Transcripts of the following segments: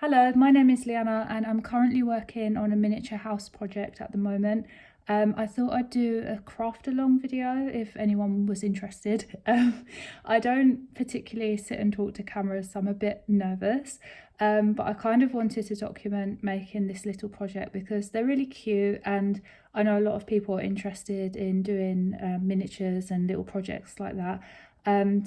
Hello, my name is Liana and I'm currently working on a miniature house project at the moment. I thought I'd do a craft along video if anyone was interested. I don't particularly sit and talk to cameras, so I'm a bit nervous, but I kind of wanted to document making this little project because they're really cute, and I know a lot of people are interested in doing miniatures and little projects like that.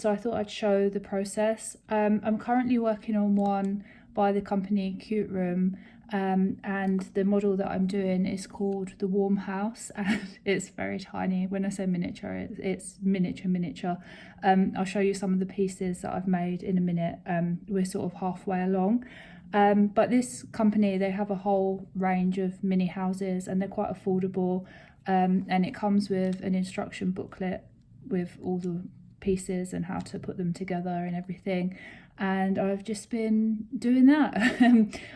So I thought I'd show the process. I'm currently working on one by the company Cuteroom, and the model that I'm doing is called the Warm House, and it's very tiny. When I say miniature, it's miniature. I'll show you some of the pieces that I've made in a minute. We're sort of halfway along. But this company, they have a whole range of mini houses and they're quite affordable, and it comes with an instruction booklet with all the pieces and how to put them together and everything, and I've just been doing that.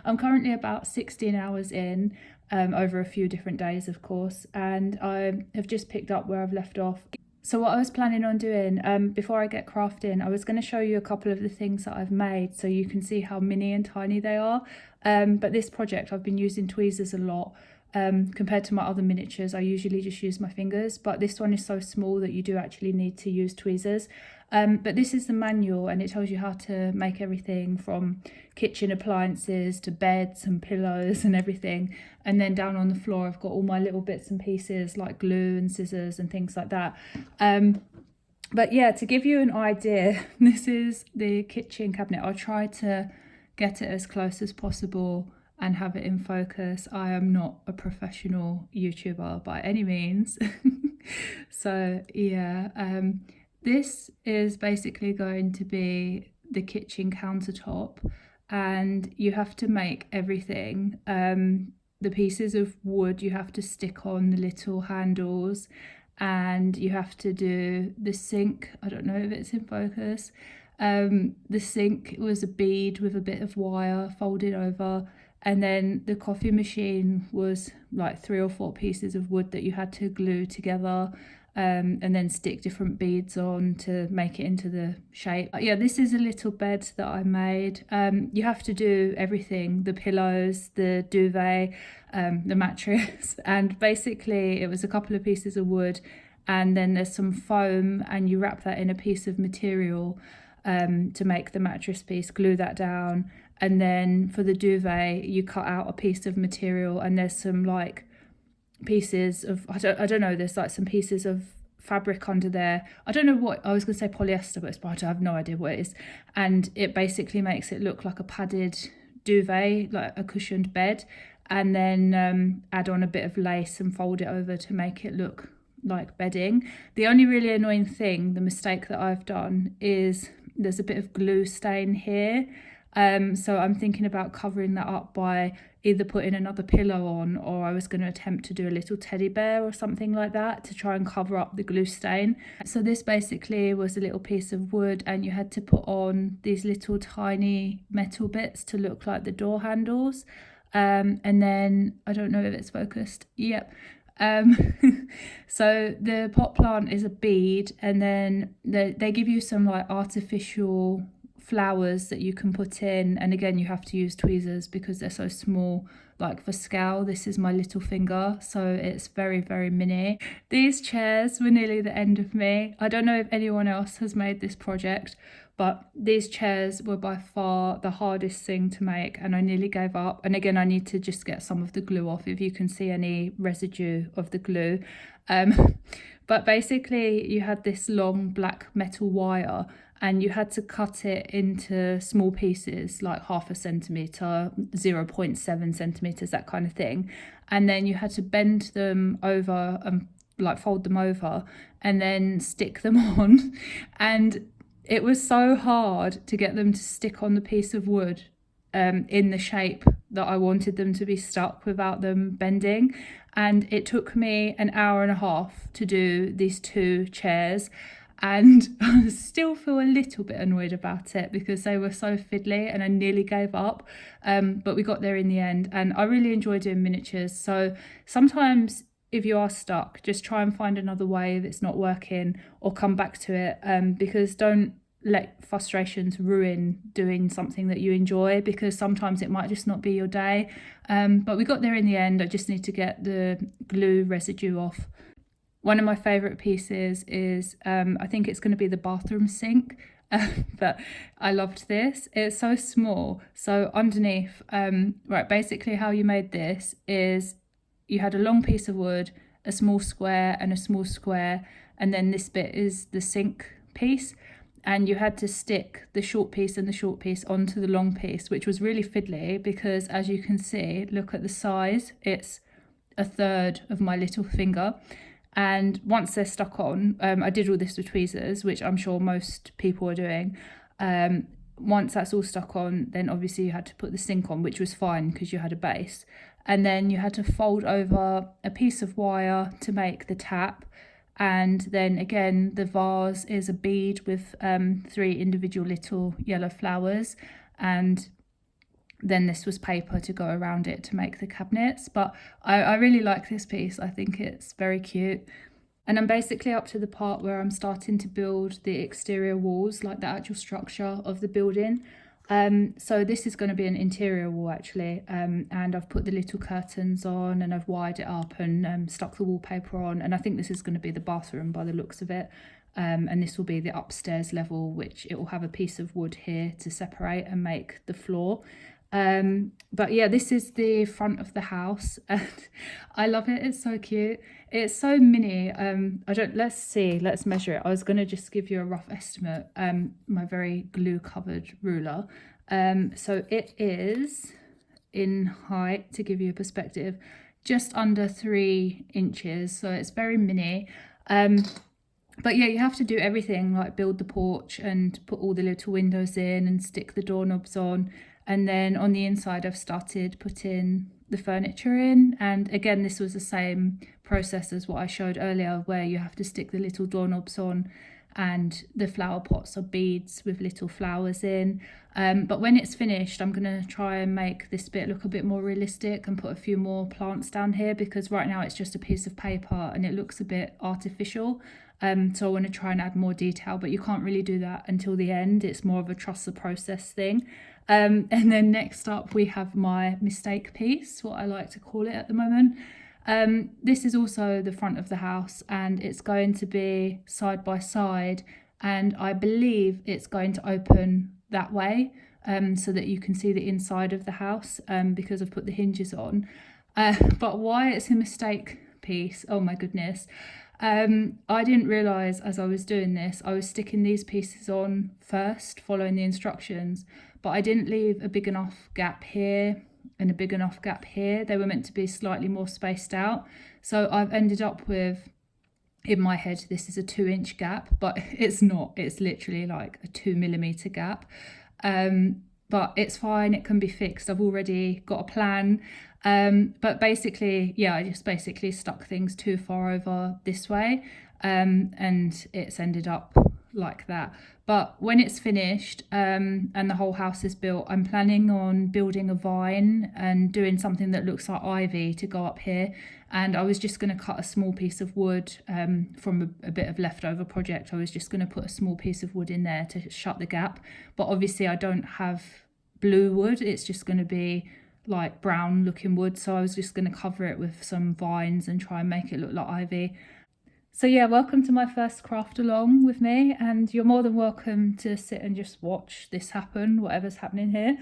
I'm currently about 16 hours in, over a few different days of course, and I have just picked up where I've left off. So what I was planning on doing, before I get crafting, I was going to show you a couple of the things that I've made so you can see how mini and tiny they are. But this project I've been using tweezers a lot. Compared to my other miniatures, I usually just use my fingers, but this one is so small that you do actually need to use tweezers. But this is the manual, and it tells you how to make everything from kitchen appliances to beds and pillows and everything. And then down on the floor I've got all my little bits and pieces like glue and scissors and things like that. But yeah, to give you an idea, this is the kitchen cabinet. I'll try to get it as close as possible and have it in focus. I am not a professional YouTuber by any means. So yeah, this is basically going to be the kitchen countertop, and you have to make everything. The pieces of wood you have to stick on the little handles, and you have to do the sink. I don't know if it's in focus. The sink was a bead with a bit of wire folded over, and then the coffee machine was like 3 or 4 pieces of wood that you had to glue together, and then stick different beads on to make it into the shape. Yeah, this is a little bed that I made. You have to do everything: the pillows, the duvet, the mattress, and basically it was a couple of pieces of wood, and then there's some foam, and you wrap that in a piece of material to make the mattress piece, glue that down, and then for the duvet you cut out a piece of material, and there's some like pieces of, I don't know, there's like some pieces of fabric under there. I don't know what, I was going to say polyester, but I have no idea what it is, and it basically makes it look like a padded duvet, like a cushioned bed, and then add on a bit of lace and fold it over to make it look like bedding. The only really annoying thing, the mistake that I've done, is there's a bit of glue stain here. So I'm thinking about covering that up by either putting another pillow on, or I was going to attempt to do a little teddy bear or something like that to try and cover up the glue stain. So this basically was a little piece of wood, and you had to put on these little tiny metal bits to look like the door handles. And then, I don't know if it's focused. Yep. So the pot plant is a bead, and then they give you some like artificial flowers that you can put in, and again you have to use tweezers because they're so small. Like for scale, this is my little finger, so it's very mini. These chairs were nearly the end of me. I don't know if anyone else has made this project, but these chairs were by far the hardest thing to make, and I nearly gave up. And again, I need to just get some of the glue off if you can see any residue of the glue. But basically you had this long black metal wire, and you had to cut it into small pieces like 0.5 centimetre, 0.7 centimetres, that kind of thing. And then you had to bend them over and like fold them over and then stick them on. And it was so hard to get them to stick on the piece of wood in the shape that I wanted them to be stuck without them bending. And it took me an hour and a half to do these 2 chairs. And I still feel a little bit annoyed about it because they were so fiddly and I nearly gave up. But we got there in the end, and I really enjoy doing miniatures. So sometimes if you are stuck, just try and find another way if it's not working, or come back to it, because don't let frustrations ruin doing something that you enjoy, because sometimes it might just not be your day. But we got there in the end. I just need to get the glue residue off. One of my favourite pieces is, I think it's going to be the bathroom sink, but I loved this. It's so small. So underneath, right, basically how you made this is you had a long piece of wood, a small square and a small square, and then this bit is the sink piece. And you had to stick the short piece and the short piece onto the long piece, which was really fiddly because, as you can see, look at the size, it's a third of my little finger. And once they're stuck on, I did all this with tweezers, which I'm sure most people are doing. Once that's all stuck on, then obviously you had to put the sink on, which was fine because you had a base. And then you had to fold over a piece of wire to make the tap. And then again, the vase is a bead with 3 individual little yellow flowers. And then this was paper to go around it to make the cabinets. But I really like this piece. I think it's very cute. And I'm basically up to the part where I'm starting to build the exterior walls, like the actual structure of the building. So this is going to be an interior wall actually, and I've put the little curtains on and I've wired it up and stuck the wallpaper on, and I think this is going to be the bathroom by the looks of it. And this will be the upstairs level, which it will have a piece of wood here to separate and make the floor. But yeah, this is the front of the house and I love it. It's so cute. It's so mini. Let's measure it. I was going to just give you a rough estimate, my very glue covered ruler. So it is in height, to give you a perspective, just under 3 inches. So it's very mini. But yeah, you have to do everything, like build the porch and put all the little windows in and stick the doorknobs on. And then on the inside, I've started putting the furniture in. And again, this was the same process as what I showed earlier, where you have to stick the little doorknobs on and the flower pots are beads with little flowers in. But when it's finished, I'm going to try and make this bit look a bit more realistic and put a few more plants down here, because right now it's just a piece of paper and it looks a bit artificial. So I want to try and add more detail, but you can't really do that until the end. It's more of a trust the process thing. And then next up we have my mistake piece, what I like to call it at the moment. This is also the front of the house and it's going to be side by side, and I believe it's going to open that way, so that you can see the inside of the house, because I've put the hinges on. But why it's a mistake piece, oh my goodness. I didn't realise as I was doing this, I was sticking these pieces on first, following the instructions, but I didn't leave a big enough gap here and a big enough gap here. They were meant to be slightly more spaced out. So I've ended up with, in my head, this is a 2-inch gap, but it's not. It's literally like a 2mm gap. But it's fine, it can be fixed. I've already got a plan. But basically, yeah, I just basically stuck things too far over this way, and it's ended up like that. But when it's finished, and the whole house is built, I'm planning on building a vine and doing something that looks like ivy to go up here. And I was just going to cut a small piece of wood from a bit of leftover project. I was just going to put a small piece of wood in there to shut the gap. But obviously I don't have blue wood. It's just going to be like brown looking wood. So I was just going to cover it with some vines and try and make it look like ivy. So yeah, welcome to my first craft along with me, and you're more than welcome to sit and just watch this happen, whatever's happening here.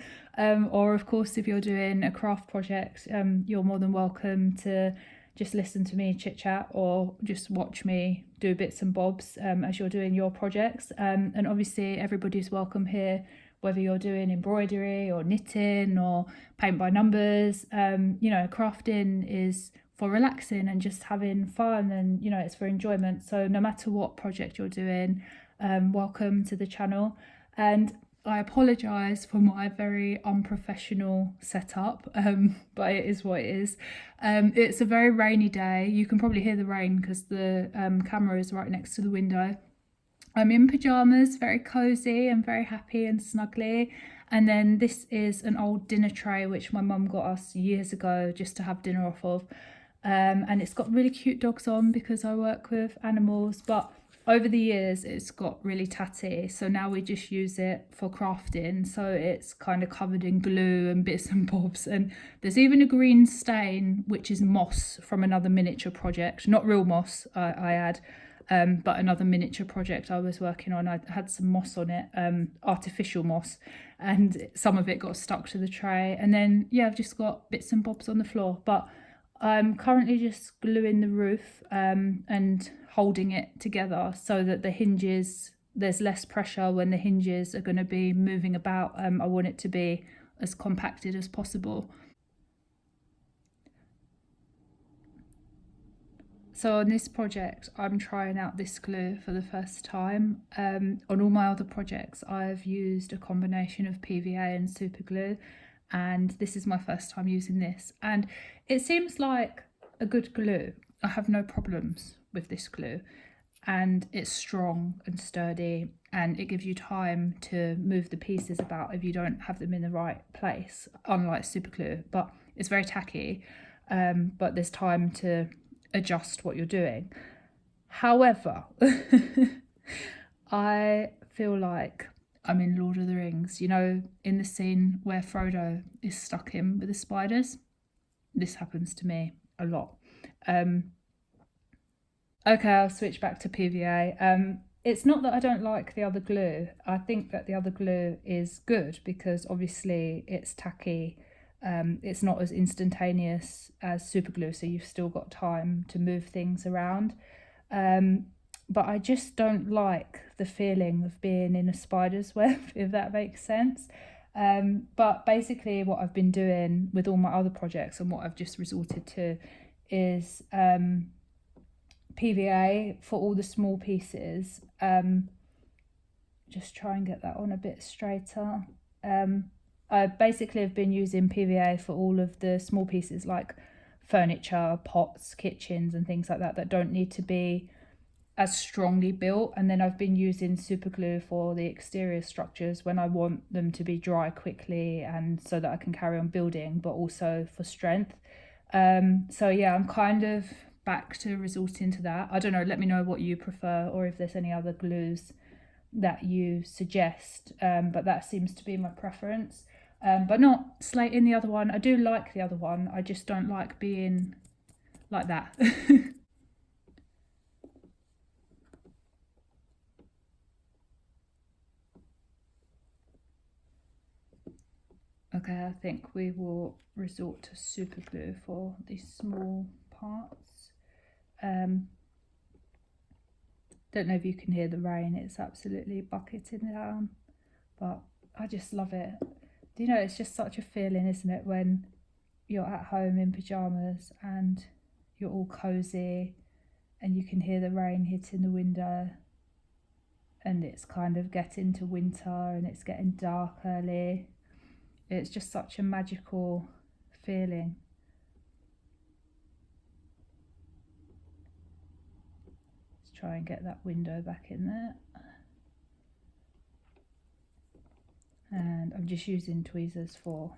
Or of course, if you're doing a craft project, you're more than welcome to just listen to me chit chat or just watch me do bits and bobs as you're doing your projects. And obviously everybody's welcome here, whether you're doing embroidery or knitting or paint by numbers. You know, crafting is for relaxing and just having fun, and you know, it's for enjoyment. So no matter what project you're doing, welcome to the channel. And I apologise for my very unprofessional setup, but it is what it is. It's a very rainy day. You can probably hear the rain because the camera is right next to the window. I'm in pyjamas, very cosy and very happy and snuggly. And then this is an old dinner tray which my mum got us years ago just to have dinner off of. And it's got really cute dogs on because I work with animals. But over the years it's got really tatty, so now we just use it for crafting, so it's kind of covered in glue and bits and bobs. And there's even a green stain which is moss from another miniature project, not real moss, I add, but another miniature project I was working on. I had some moss on it, artificial moss, and some of it got stuck to the tray. And then yeah, I've just got bits and bobs on the floor, but I'm currently just gluing the roof and holding it together so that the hinges, there's less pressure when the hinges are going to be moving about. I want it to be as compacted as possible. So on this project, I'm trying out this glue for the first time. On all my other projects, I've used a combination of PVA and super glue, and this is my first time using this. And it seems like a good glue. I have no problems with this glue, and it's strong and sturdy, and it gives you time to move the pieces about if you don't have them in the right place, unlike super glue. But it's very tacky, but there's time to adjust what you're doing. However, I feel like I'm in Lord of the Rings, you know, in the scene where Frodo is stuck in with the spiders. This happens to me a lot. Okay, I'll switch back to PVA. It's not that I don't like the other glue. I think that the other glue is good because obviously it's tacky. It's not as instantaneous as super glue, so you've still got time to move things around. But I just don't like the feeling of being in a spider's web, if that makes sense. But basically what I've been doing with all my other projects and what I've just resorted to is PVA for all the small pieces. Just try and get that on a bit straighter. I basically have been using PVA for all of the small pieces like furniture, pots, kitchens and things like that that don't need to be as strongly built. And then I've been using super glue for the exterior structures when I want them to be dry quickly and so that I can carry on building, but also for strength. So yeah, I'm kind of back to resorting to that. I don't know, let me know what you prefer or if there's any other glues that you suggest, but that seems to be my preference. But not slating the other one. I do like the other one, I just don't like being like that. Okay, I think we will resort to super glue for these small parts. Don't know if you can hear the rain, it's absolutely bucketing down, but I just love it. Do you know, it's just such a feeling, isn't it, when you're at home in pyjamas and you're all cozy and you can hear the rain hitting the window and it's kind of getting to winter and it's getting dark early. It's just such a magical feeling. Let's try and get that window back in there. And I'm just using tweezers for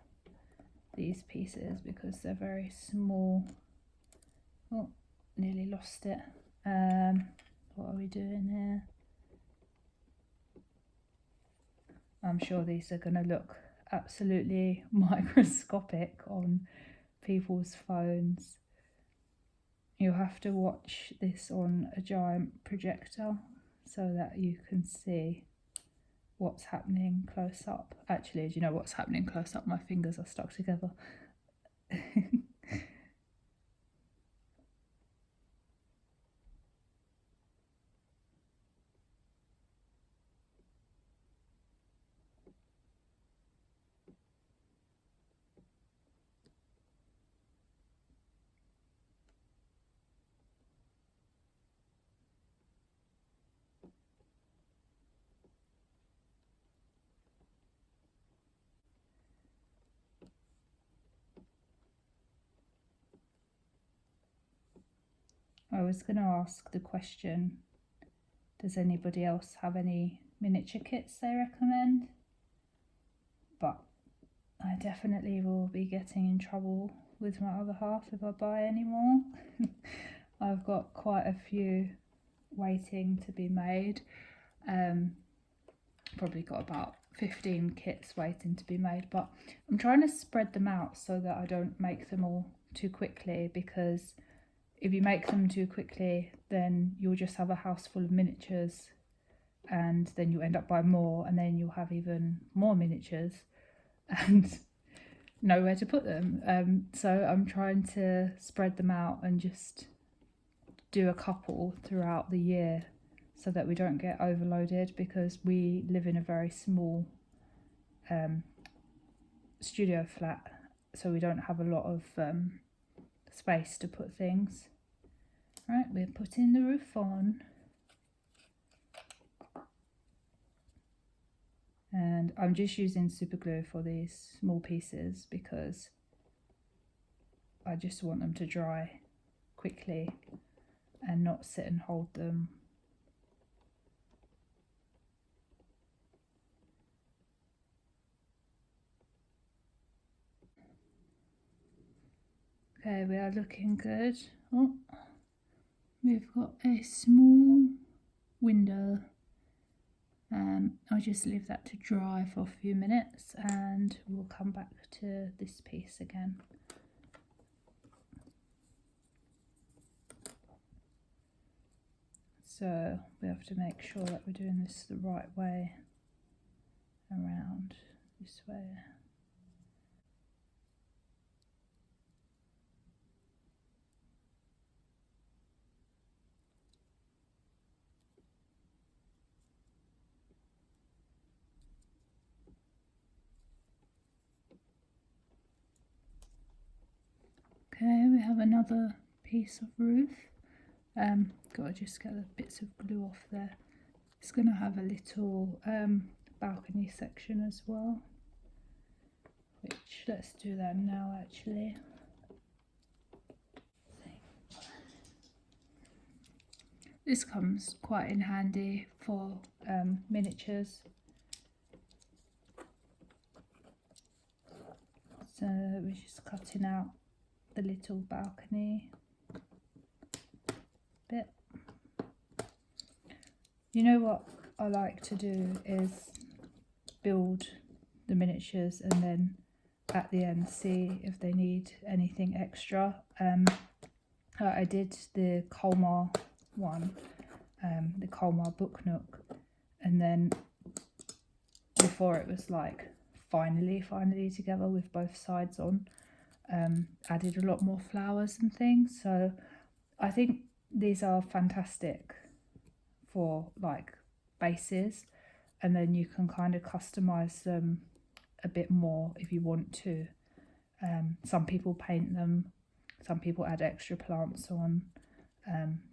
these pieces because they're very small. Oh, nearly lost it. What are we doing here? I'm sure these are going to look absolutely microscopic on people's phones. You'll have to watch this on a giant projector so that you can see what's happening close up. Actually, do you know what's happening close up? My fingers are stuck together. I was going to ask the question, does anybody else have any miniature kits they recommend? But I definitely will be getting in trouble with my other half if I buy any more. I've got quite a few waiting to be made. Probably got about 15 kits waiting to be made, but I'm trying to spread them out so that I don't make them all too quickly, because if you make them too quickly then you'll just have a house full of miniatures, and then you end up buying more, and then you'll have even more miniatures and nowhere to put them. So I'm trying to spread them out and just do a couple throughout the year so that we don't get overloaded, because we live in a very small studio flat, so we don't have a lot of space to put things. Right, we're putting the roof on, and I'm just using super glue for these small pieces because I just want them to dry quickly and not sit and hold them. Okay, we are looking good. Oh, we've got a small window. I'll just leave that to dry for a few minutes and we'll come back to this piece again. So we have to make sure that we're doing this the right way around this way. Okay, we have another piece of roof. Gotta just get the bits of glue off there. It's gonna have a little balcony section as well, which let's do that now actually. This comes quite in handy for miniatures. So we're just cutting out the little balcony bit. You know what I like to do is build the miniatures and then at the end see if they need anything extra. I did the Colmar one, the Colmar book nook, and then before it was like finally together with both sides on, added a lot more flowers and things. So I think these are fantastic for like bases, and then you can kind of customize them a bit more if you want to. Some people paint them, some people add extra plants on,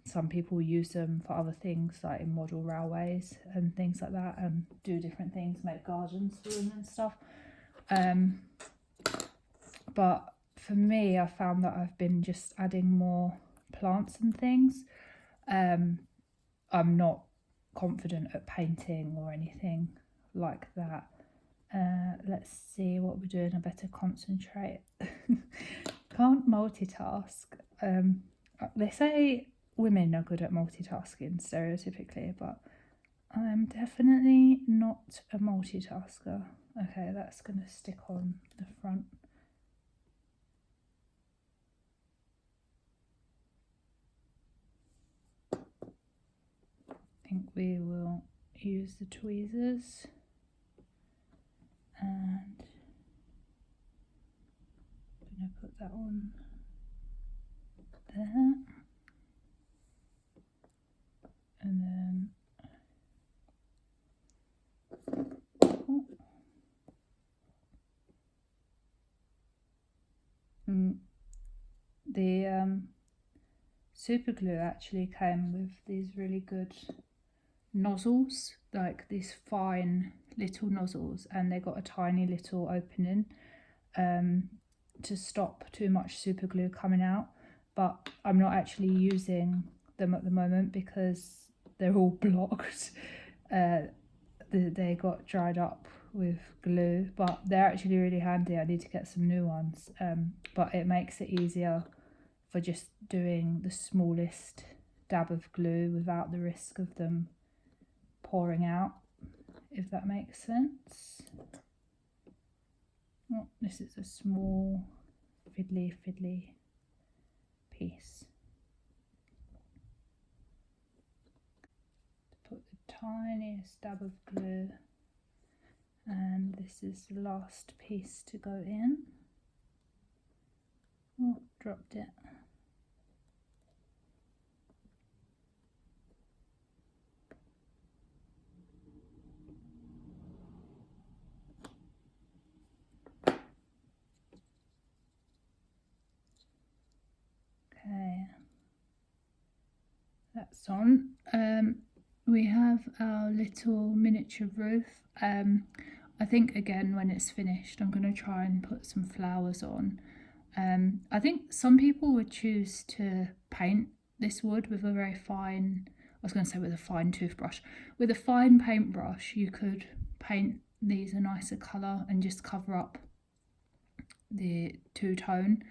some people use them for other things like in model railways and things like that, and do different things, make gardens for them and stuff. But for me, I found that I've been just adding more plants and things. I'm not confident at painting or anything like that. Let's see what we're doing. I better concentrate. Can't multitask. They say women are good at multitasking stereotypically, but I'm definitely not a multitasker. Okay, that's gonna stick on the front. I think we will use the tweezers and I'm gonna put that on there, and then the super glue actually came with these really good nozzles, like these fine little nozzles, and they got a tiny little opening to stop too much super glue coming out. But I'm not actually using them at the moment because they're all blocked. They got dried up with glue, but they're actually really handy. I need to get some new ones, but it makes it easier for just doing the smallest dab of glue without the risk of them pouring out, if that makes sense. Oh, this is a small fiddly piece. Put the tiniest dab of glue, and this is the last piece to go in. Oh, dropped it. Okay, that's on. We have our little miniature roof. I think again when it's finished I'm going to try and put some flowers on. I think some people would choose to paint this wood with a very fine, I was going to say with a fine toothbrush, with a fine paintbrush you could paint these a nicer colour and just cover up the two-tone,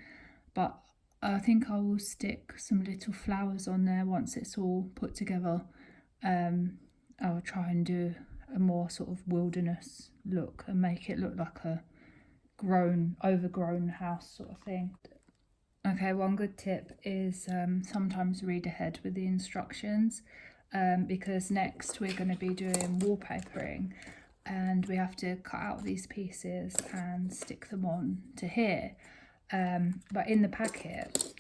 but I think I will stick some little flowers on there once it's all put together. I'll try and do a more sort of wilderness look and make it look like a overgrown house sort of thing. Okay, one good tip is sometimes read ahead with the instructions, because next we're going to be doing wallpapering and we have to cut out these pieces and stick them on to here. But in the packet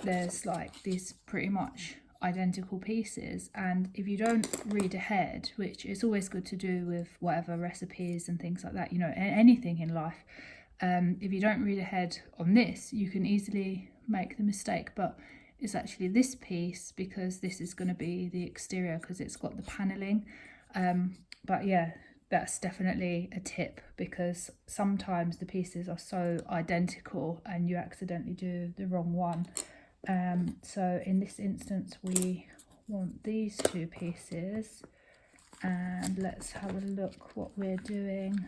there's like these pretty much identical pieces, and if you don't read ahead, which is always good to do with whatever recipes and things like that, you know, anything in life, if you don't read ahead on this you can easily make the mistake, but it's actually this piece because this is going to be the exterior because it's got the paneling. But yeah, that's definitely a tip because sometimes the pieces are so identical and you accidentally do the wrong one. So in this instance we want these two pieces, and let's have a look what we're doing.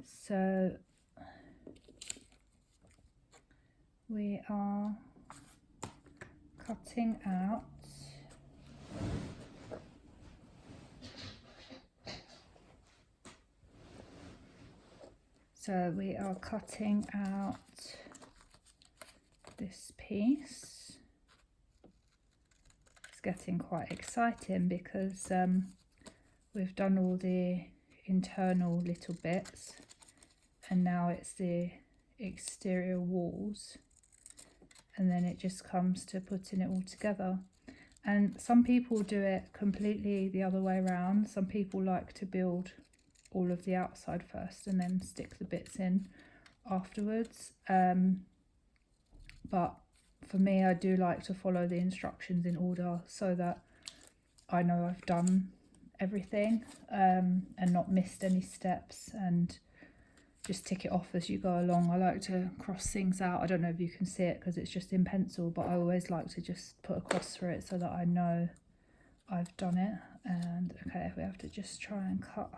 So we are cutting out this piece. It's getting quite exciting because we've done all the internal little bits and now it's the exterior walls, and then it just comes to putting it all together. And some people do it completely the other way around. Some people like to build all of the outside first and then stick the bits in afterwards. But for me, I do like to follow the instructions in order so that I know I've done everything and not missed any steps, and just tick it off as you go along. I like to cross things out. I don't know if you can see it because it's just in pencil, but I always like to just put a cross through it so that I know I've done it. And okay, we have to just try and cut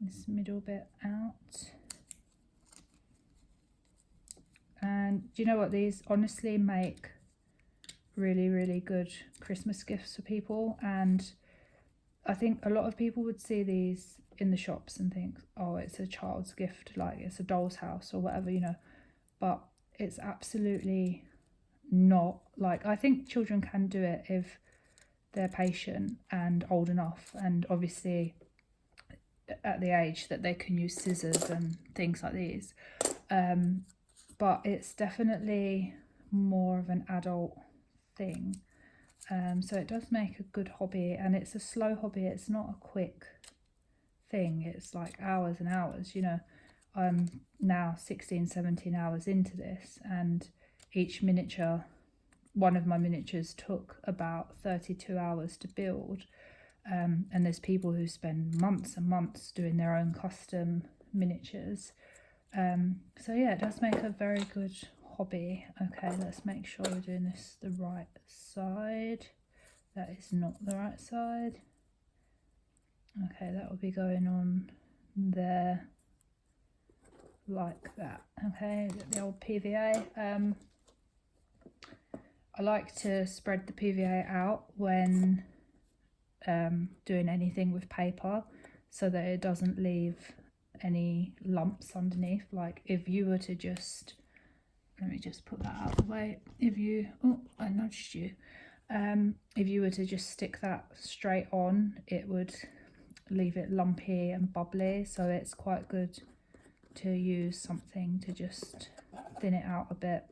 this middle bit out. And do you know what, these honestly make really good Christmas gifts for people, and I think a lot of people would see these in the shops and think, oh, it's a child's gift, like it's a doll's house or whatever, you know, but it's absolutely not. Like, I think children can do it if they're patient and old enough, and obviously at the age that they can use scissors and things like these, but it's definitely more of an adult thing. So it does make a good hobby, and it's a slow hobby. It's not a quick thing. It's like hours and hours, you know. I'm now 16-17 hours into this, and each miniature, one of my miniatures took about 32 hours to build, and there's people who spend months and months doing their own custom miniatures. So yeah, it does make a very good hobby. Okay, let's make sure we're doing this the right side. That is not the right side. Okay, that will be going on there like that. Okay, the old PVA. I like to spread the PVA out when doing anything with paper, so that it doesn't leave any lumps underneath. Like if you were to just, let me just put that out of the way. Oh, I nudged you. If you were to just stick that straight on, it would leave it lumpy and bubbly, so it's quite good to use something to just thin it out a bit,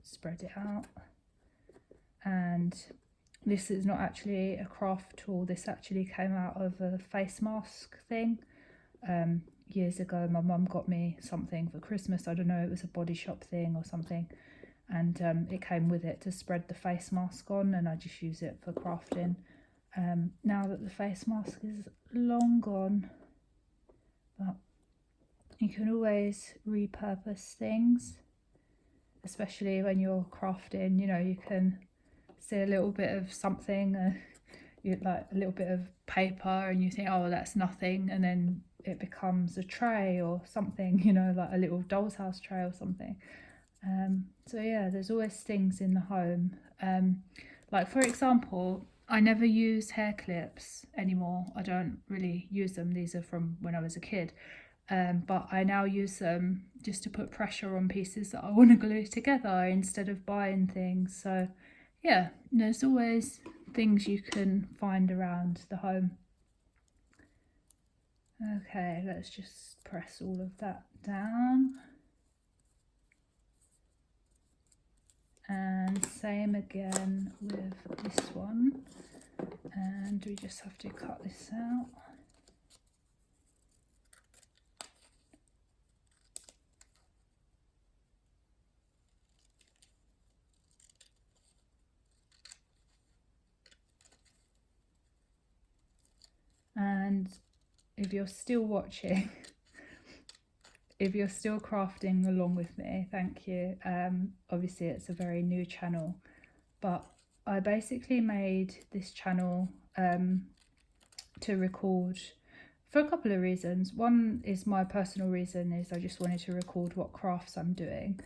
spread it out. And this is not actually a craft tool, this actually came out of a face mask thing. Years ago my mum got me something for Christmas, I don't know, it was a Body Shop thing or something, and it came with it to spread the face mask on, and I just use it for crafting. Now that the face mask is long gone, but you can always repurpose things, especially when you're crafting. You know, you can see a little bit of something, you like a little bit of paper, and you think, oh, that's nothing, and then it becomes a tray or something, you know, like a little doll's house tray or something. So yeah, there's always things in the home. Like for example, I never use hair clips anymore. I don't really use them. These are from when I was a kid. But I now use them just to put pressure on pieces that I want to glue together instead of buying things. So yeah, there's always things you can find around the home. Okay, let's just press all of that down. And same again with this one, and we just have to cut this out. And if you're still watching, if you're still crafting along with me, thank you. Obviously it's a very new channel, but I basically made this channel to record for a couple of reasons. One is my personal reason is I just wanted to record what crafts I'm doing,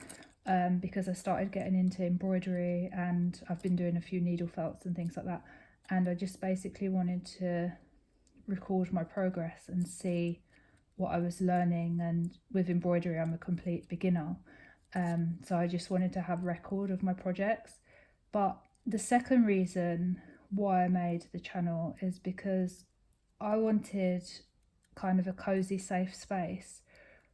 because I started getting into embroidery and I've been doing a few needle felts and things like that, and I just basically wanted to record my progress and see what I was learning. And with embroidery I'm a complete beginner, so I just wanted to have record of my projects. But the second reason why I made the channel is because I wanted kind of a cozy, safe space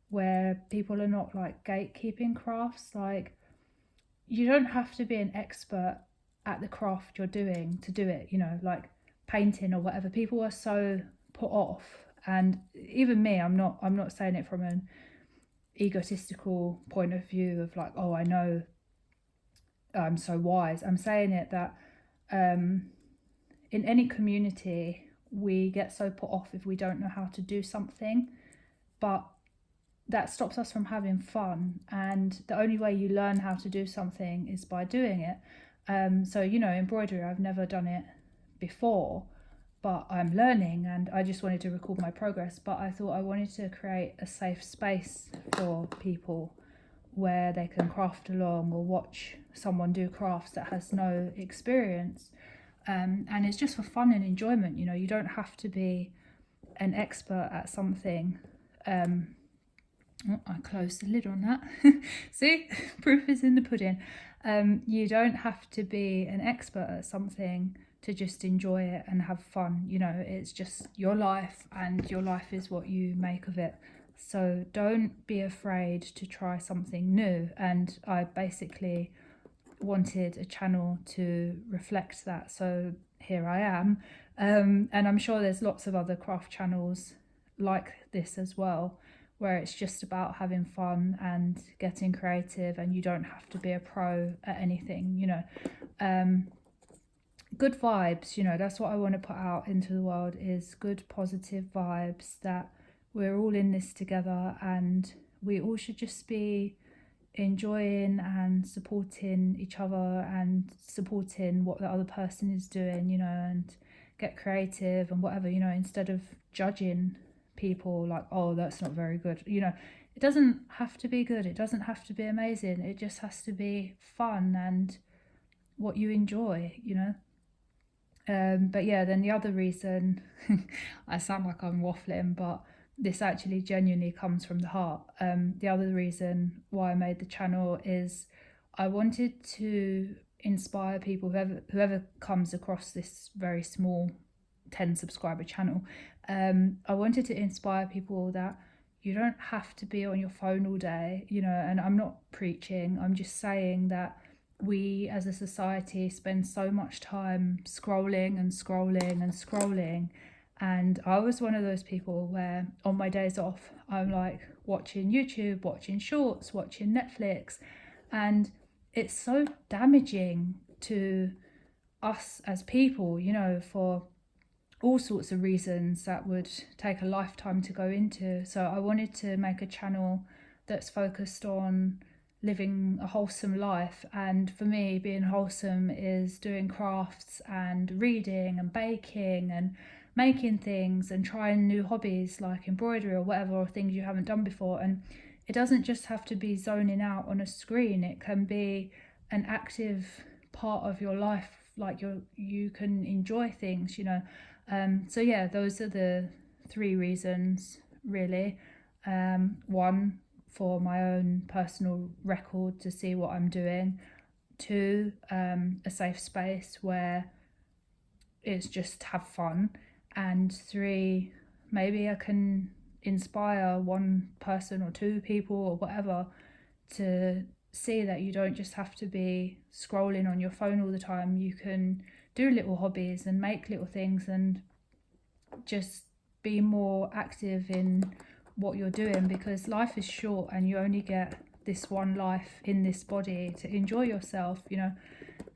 where people are not like gatekeeping crafts. Like, you don't have to be an expert at the craft you're doing to do it, you know, like painting or whatever. People are so put off, and even me, I'm not saying it from an egotistical point of view of like, oh, I know, I'm so wise. I'm saying it that in any community we get so put off if we don't know how to do something, but that stops us from having fun, and the only way you learn how to do something is by doing it. So, you know, embroidery, I've never done it before, but I'm learning, and I just wanted to record my progress. But I thought I wanted to create a safe space for people where they can craft along or watch someone do crafts that has no experience, and it's just for fun and enjoyment. You know, you don't have to be an expert at something. Oh, I closed the lid on that. See, proof is in the pudding. You don't have to be an expert at something to just enjoy it and have fun. You know, it's just your life, and your life is what you make of it. So don't be afraid to try something new. And I basically wanted a channel to reflect that. So here I am. And I'm sure there's lots of other craft channels like this as well, where it's just about having fun and getting creative, and you don't have to be a pro at anything, you know. Good vibes, you know, that's what I want to put out into the world, is good positive vibes, that we're all in this together, and we all should just be enjoying and supporting each other and supporting what the other person is doing, you know, and get creative and whatever, you know, instead of judging people like, oh, that's not very good. You know, it doesn't have to be good, it doesn't have to be amazing, it just has to be fun and what you enjoy, you know. But yeah, then the other reason, I sound like I'm waffling, but this actually genuinely comes from the heart. The other reason why I made the channel is I wanted to inspire people, whoever comes across this very small 10 subscriber channel. I wanted to inspire people that you don't have to be on your phone all day, you know, and I'm not preaching, I'm just saying that we as a society spend so much time scrolling and scrolling and scrolling. And I was one of those people where on my days off, I'm like watching YouTube, watching shorts, watching Netflix. And it's so damaging to us as people, you know, for all sorts of reasons that would take a lifetime to go into. So I wanted to make a channel that's focused on living a wholesome life, and for me being wholesome is doing crafts and reading and baking and making things and trying new hobbies like embroidery or whatever, or things you haven't done before. And it doesn't just have to be zoning out on a screen, it can be an active part of your life, like you can enjoy things, you know. So yeah, those are the three reasons really. One, for my own personal record to see what I'm doing. Two, a safe space where it's just have fun. And three, maybe I can inspire one person or two people or whatever to see that you don't just have to be scrolling on your phone all the time. You can do little hobbies and make little things and just be more active in what you're doing, because life is short and you only get this one life in this body to enjoy yourself, you know.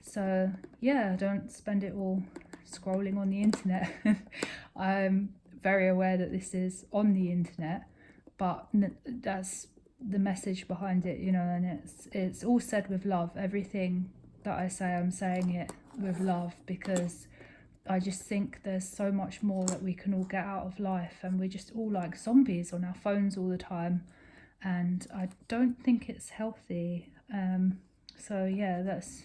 So yeah, don't spend it all scrolling on the internet. I'm very aware that this is on the internet, but that's the message behind it, you know. And it's all said with love. Everything that I say, I'm saying it with love, because I just think there's so much more that we can all get out of life, and we're just all like zombies on our phones all the time, and I don't think it's healthy. So yeah, that's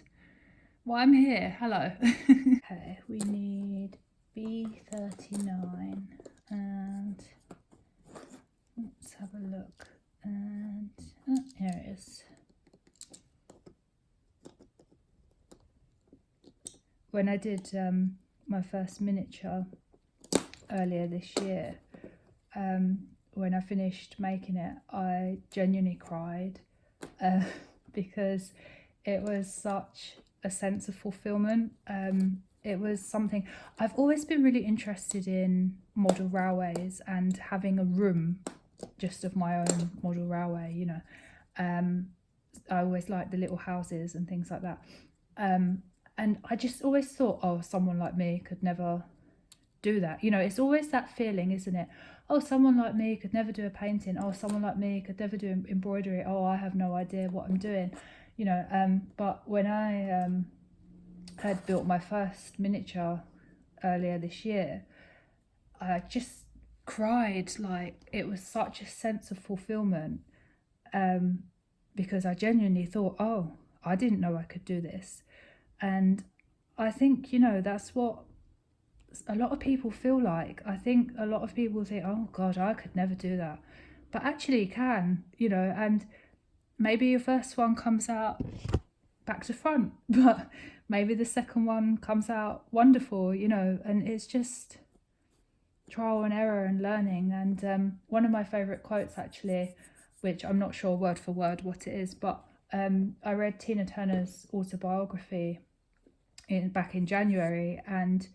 why I'm here. Hello. Okay, we need B39, and let's have a look. And here it is. When I did my first miniature earlier this year, when I finished making it, I genuinely cried because it was such a sense of fulfillment. It was something, I've always been really interested in model railways and having a room just of my own model railway, you know. I always liked the little houses and things like that. And I just always thought, oh, someone like me could never do that. You know, it's always that feeling, isn't it? Oh, someone like me could never do a painting. Oh, someone like me could never do embroidery. Oh, I have no idea what I'm doing, you know. But when I had built my first miniature earlier this year, I just cried. Like, it was such a sense of fulfillment, because I genuinely thought, oh, I didn't know I could do this. And I think, you know, that's what a lot of people feel like. I think a lot of people think, oh God, I could never do that. But actually you can, you know, and maybe your first one comes out back to front, but maybe the second one comes out wonderful, you know. And it's just trial and error and learning. And one of my favourite quotes, actually, which I'm not sure word for word what it is, but I read Tina Turner's autobiography back in January, and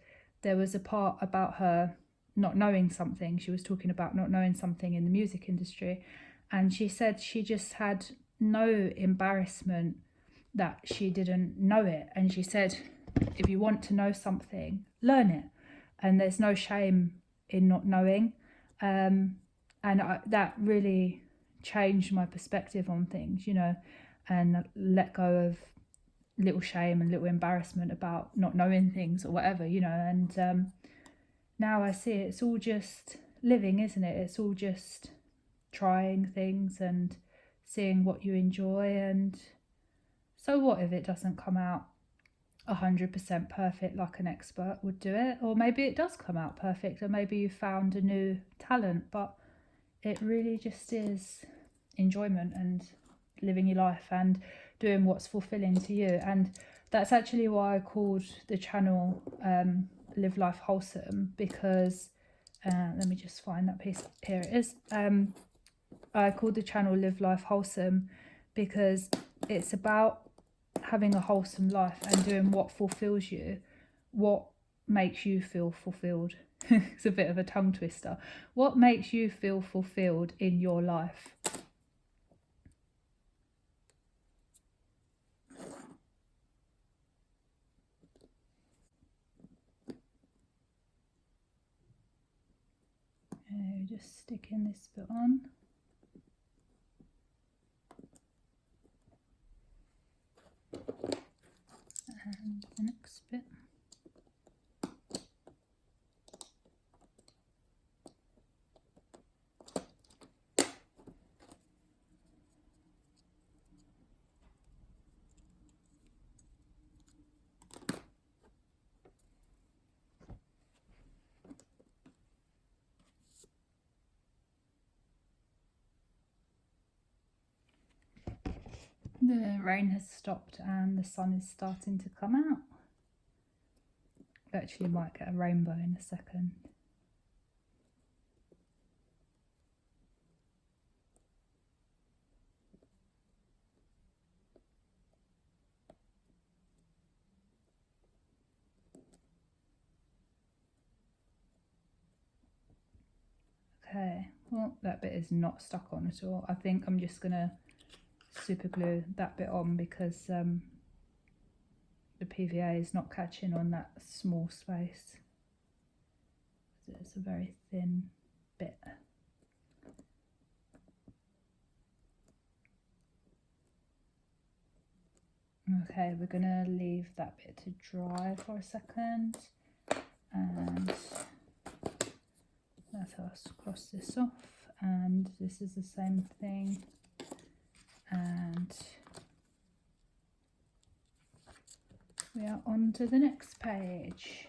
there was a part about her not knowing something. She was talking about not knowing something in the music industry, and she said she just had no embarrassment that she didn't know it. And she said, if you want to know something, learn it, and there's no shame in not knowing. And that really changed my perspective on things, you know, and let go of little shame and little embarrassment about not knowing things or whatever, you know. And now I see it's all just living, isn't it? It's all just trying things and seeing what you enjoy. And so what if it doesn't come out 100% perfect like an expert would do it, or maybe it does come out perfect, or maybe you found a new talent, but it really just is enjoyment and living your life and doing what's fulfilling to you. And that's actually why I called the channel Live Life Wholesome, because let me just find that piece. Here it is. I called the channel Live Life Wholesome because it's about having a wholesome life and doing what fulfills you, what makes you feel fulfilled. It's a bit of a tongue twister. What makes you feel fulfilled in your life? Just sticking this bit on. And the next bit. The rain has stopped and the sun is starting to come out. We actually might get a rainbow in a second. Okay, well, that bit is not stuck on at all. I think I'm just gonna super glue that bit on because the PVA is not catching on that small space. It's a very thin bit. Okay, we're gonna leave that bit to dry for a second, and let us cross this off, and this is the same thing, and we are on to the next page.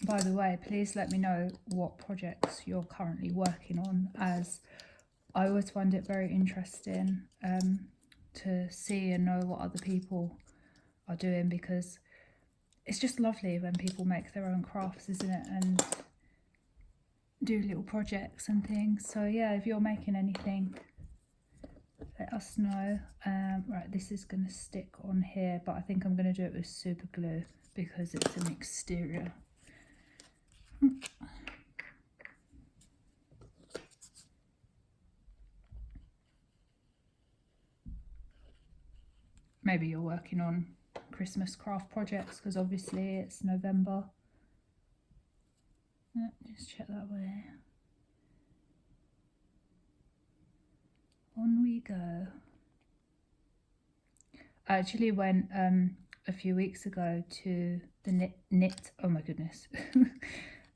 By the way, please let me know what projects you're currently working on, as I always find it very interesting to see and know what other people are doing, because it's just lovely when people make their own crafts, isn't it, and do little projects and things. So yeah, if you're making anything, let us know. Right, this is going to stick on here, but I think I'm going to do it with super glue because it's an exterior. Maybe you're working on Christmas craft projects because obviously it's November. Just check that way. On we go. I actually went a few weeks ago to the knit. Oh my goodness.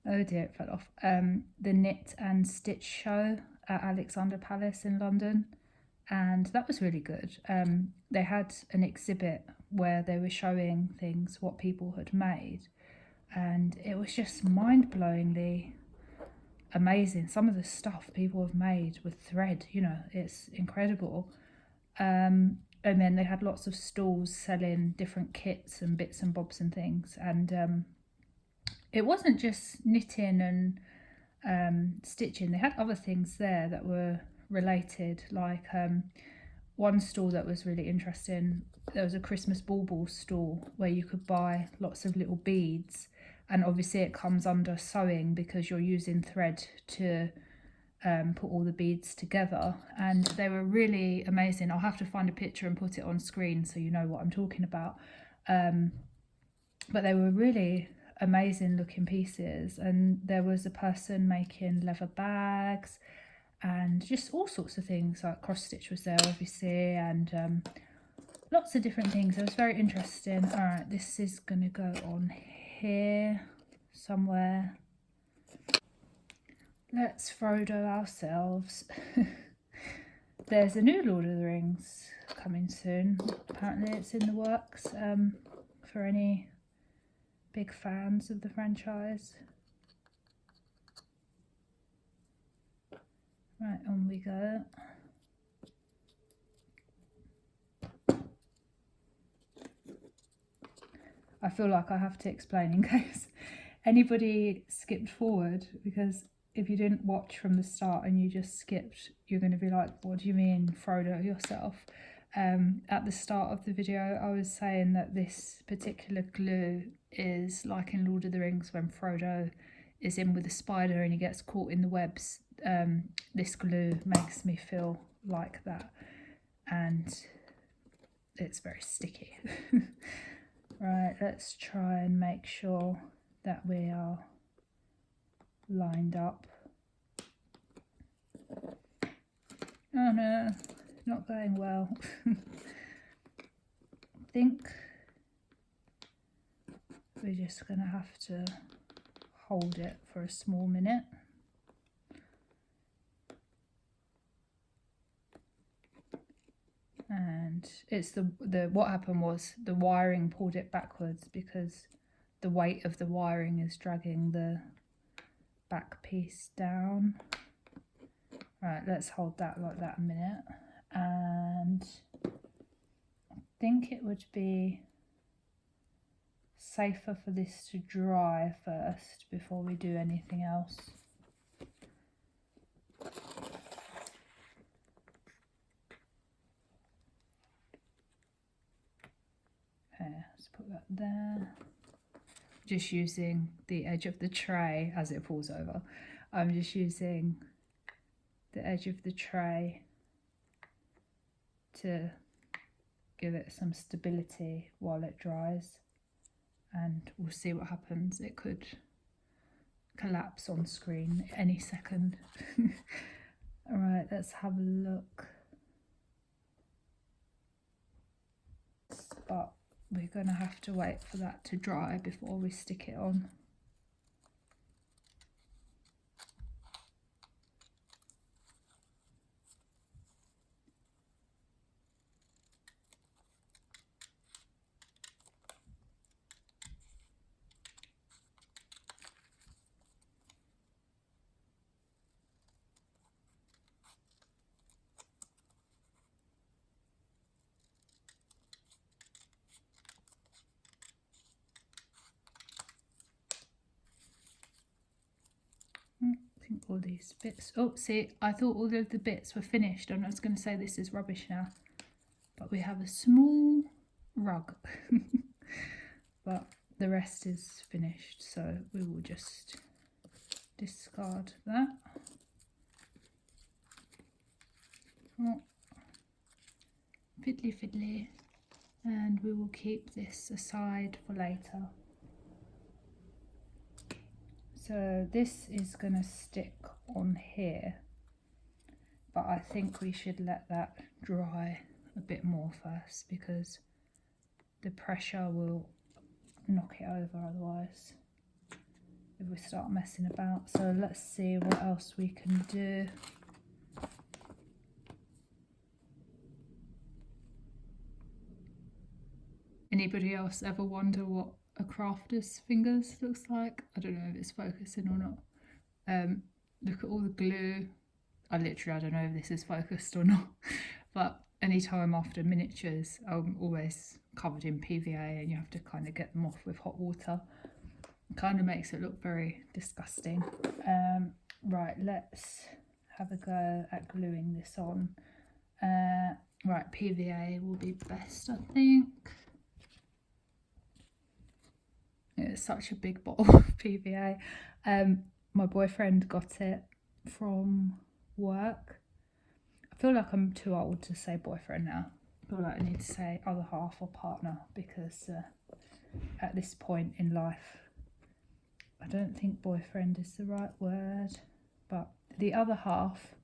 Oh dear, it fell off. The Knit and Stitch show at Alexandra Palace in London, and that was really good. They had an exhibit where they were showing things, what people had made, and it was just mind-blowingly amazing. Some of the stuff people have made with thread, you know, it's incredible. And then they had lots of stalls selling different kits and bits and bobs and things, and it wasn't just knitting and stitching. They had other things there that were related, like one stall that was really interesting. There was a Christmas bauble stall where you could buy lots of little beads, and obviously it comes under sewing because you're using thread to put all the beads together, and they were really amazing. I'll have to find a picture and put it on screen so you know what I'm talking about, but they were really amazing looking pieces, and there was a person making leather bags and just all sorts of things, like cross stitch was there obviously, and lots of different things. It was very interesting. All right, this is gonna go on here somewhere. Let's Frodo ourselves. there's a new Lord of the Rings coming soon. Apparently it's in the works, for any big fans of the franchise. Right, on we go. I feel like I have to explain in case anybody skipped forward, because if you didn't watch from the start and you just skipped, you're going to be like, what do you mean, Frodo yourself? At the start of the video, I was saying that this particular glue is like in Lord of the Rings when Frodo is in with a spider and he gets caught in the webs. This glue makes me feel like that, and it's very sticky. Right, let's try and make sure that we are lined up. Oh no, not going well. I think we're just going to have to hold it for a small minute. And it's the what happened was the wiring pulled it backwards because the weight of the wiring is dragging the back piece down. Right, let's hold that like that a minute. And I think it would be safer for this to dry first before we do anything else. Okay, let's put that there. Just using the edge of the tray as it falls over. I'm just using the edge of the tray to give it some stability while it dries, and we'll see what happens. It could collapse on screen any second. Alright, let's have a look. But we're going to have to wait for that to dry before we stick it on. All these bits. Oh, see, I thought all of the bits were finished, and I was going to say this is rubbish now, but we have a small rug. But the rest is finished, so we will just discard that. Oh, fiddly fiddly, and we will keep this aside for later. So this is going to stick on here, but I think we should let that dry a bit more first because the pressure will knock it over otherwise if we start messing about. So let's see what else we can do. Anybody else ever wonder what a crafter's fingers looks like? I don't know if it's focusing or not. Look at all the glue. I don't know if this is focused or not, but anytime after miniatures, I'm always covered in PVA and you have to kind of get them off with hot water. It kind of makes it look very disgusting. Right, let's have a go at gluing this on. Right, PVA will be best, I think. It's such a big bottle of PVA. My boyfriend got it from work. I feel like I'm too old to say boyfriend now. I feel like I need to say other half or partner, because at this point in life, I don't think boyfriend is the right word, but the other half,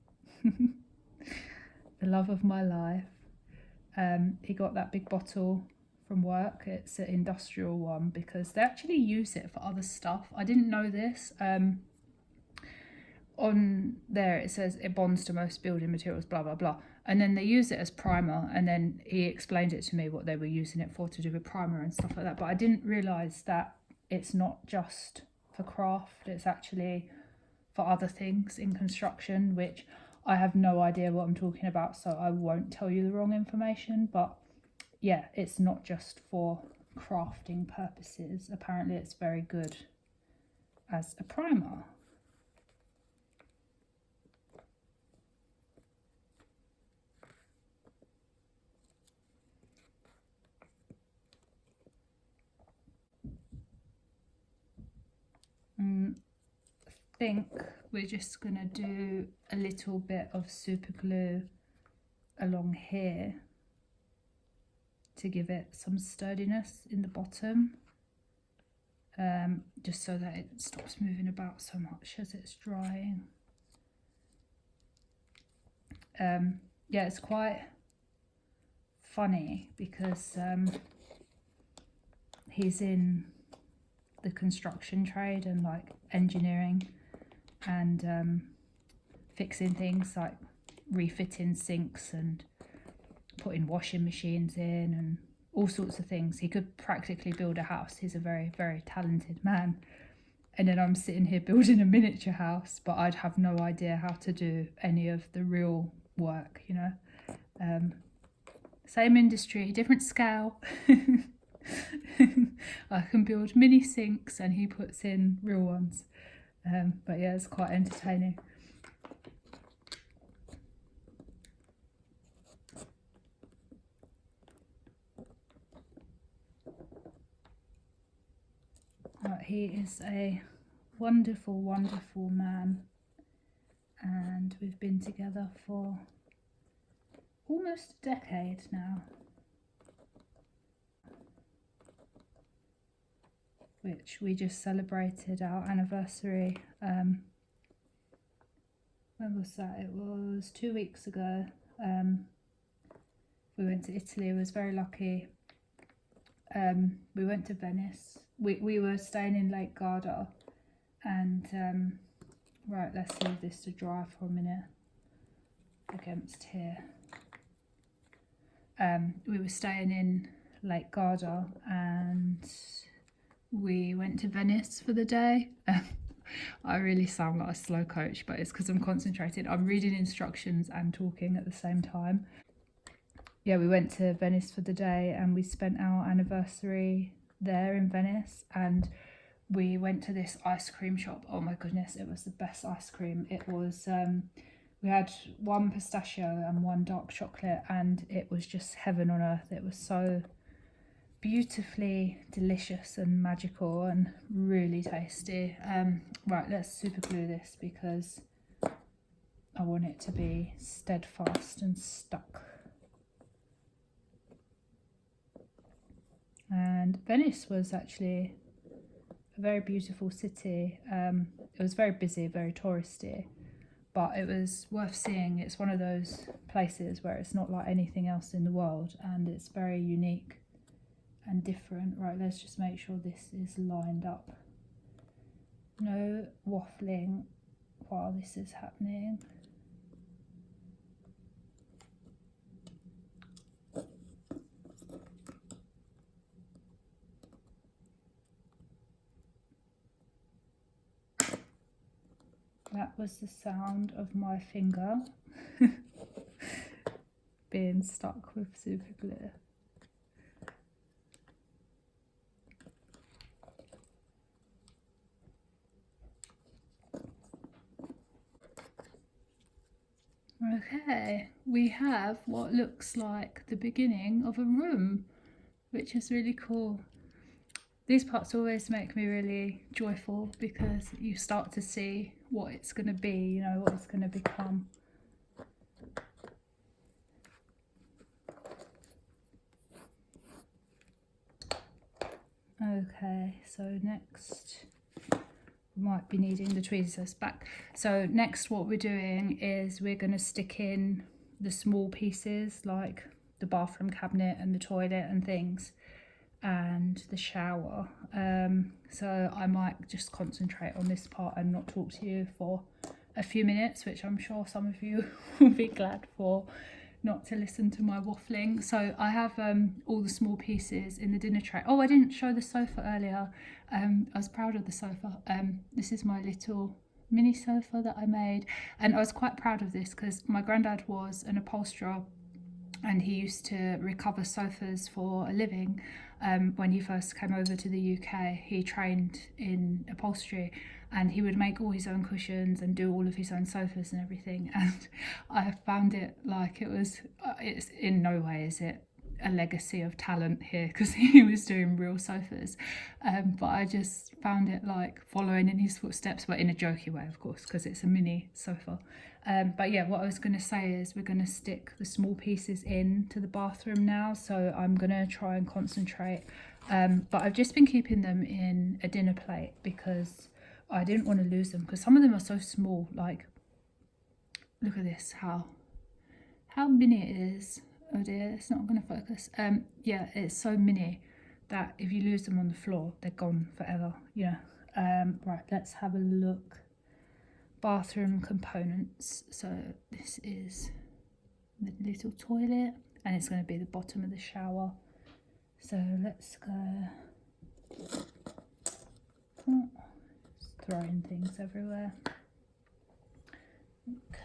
the love of my life, he got that big bottle from work. It's an industrial one because they actually use it for other stuff. I didn't know this. On there it says it bonds to most building materials, blah blah blah. and then they use it as primer, and then he explained it to me what they were using it for, to do with primer and stuff like that. But I didn't realise that it's not just for craft, it's actually for other things in construction, which I have no idea what I'm talking about, so I won't tell you the wrong information. But yeah, it's not just for crafting purposes. Apparently it's very good as a primer. I think we're just gonna do a little bit of super glue along here to give it some sturdiness in the bottom, just so that it stops moving about so much as it's drying. Yeah, it's quite funny because he's in the construction trade and like engineering and fixing things like refitting sinks and putting washing machines in and all sorts of things. He could practically build a house. He's a very, very talented man. And then I'm sitting here building a miniature house, but I'd have no idea how to do any of the real work, you know. Same industry, different scale. I can build mini sinks and he puts in real ones. But yeah, it's quite entertaining. He is a wonderful, wonderful man, and we've been together for almost a decade now, which we just celebrated our anniversary. When was that? It was 2 weeks ago. We went to Italy. I was very lucky. We went to Venice. We were staying in Lake Garda, and right, let's leave this to dry for a minute against here. We were staying in Lake Garda and we went to Venice for the day. I really sound like a slow coach, but it's because I'm concentrated. I'm reading instructions and talking at the same time. Yeah, we went to Venice for the day and we spent our anniversary there in Venice, and we went to this ice cream shop. Oh my goodness, it was the best ice cream. It was we had one pistachio and one dark chocolate, and it was just heaven on earth. It was so beautifully delicious and magical and really tasty. Right, let's super glue this because I want it to be steadfast and stuck. And Venice was actually a very beautiful city. It was very busy, very touristy, but it was worth seeing. It's one of those places where it's not like anything else in the world, and it's very unique and different. Right, let's just make sure this is lined up. No waffling while this is happening. That was the sound of my finger being stuck with super glue. Okay, we have what looks like the beginning of a room, which is really cool. These parts always make me really joyful because you start to see what it's going to be, you know, what it's going to become. Okay, so next, we might be needing the tweezers back. So next what we're doing is we're going to stick in the small pieces like the bathroom cabinet and the toilet and things, and the shower. So I might just concentrate on this part and not talk to you for a few minutes, which I'm sure some of you will be glad for. not to listen to my waffling. So I have all the small pieces in the dinner tray. Oh, I didn't show the sofa earlier. I was proud of the sofa. This is my little mini sofa that I made, and I was quite proud of this because my granddad was an upholsterer and he used to recover sofas for a living. When he first came over to the UK, he trained in upholstery and he would make all his own cushions and do all of his own sofas and everything. And I found it like it's in no way is it a legacy of talent here, because he was doing real sofas, but I just found it like following in his footsteps, but in a jokey way, of course, because it's a mini sofa. But yeah, what I was going to say is we're going to stick the small pieces in to the bathroom now, so I'm going to try and concentrate, but I've just been keeping them in a dinner plate because I didn't want to lose them, because some of them are so small. Like, look at this, how mini it is. Oh dear, it's not going to focus. Yeah, it's so mini that if you lose them on the floor, they're gone forever, you know. Right, let's have a look. Bathroom components. So this is the little toilet, and it's going to be the bottom of the shower. So let's go. Oh, just throwing things everywhere. Okay.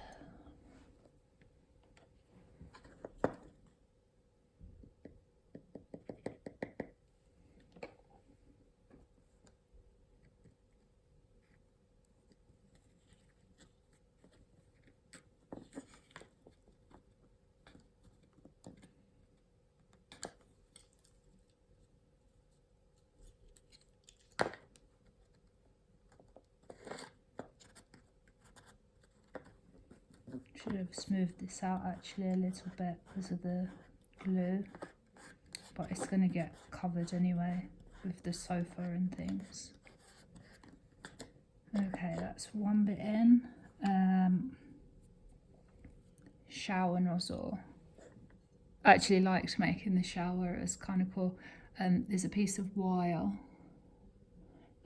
Should have smoothed this out actually a little bit because of the glue, but it's going to get covered anyway with the sofa and things. Okay, that's one bit in. Shower nozzle. I actually liked making the shower, it was kind of cool. There's a piece of wire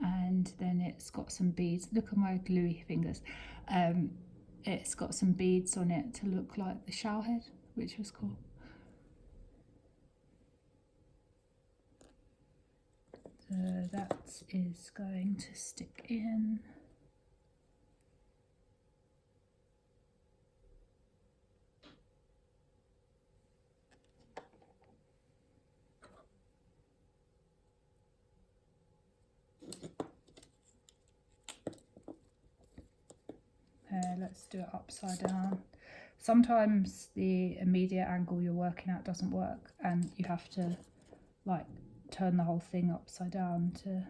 and then it's got some beads. Look at my gluey fingers. It's got some beads on it to look like the shower head, which was cool. So that is going to stick in. Let's do it upside down. Sometimes the immediate angle you're working at doesn't work and you have to like turn the whole thing upside down to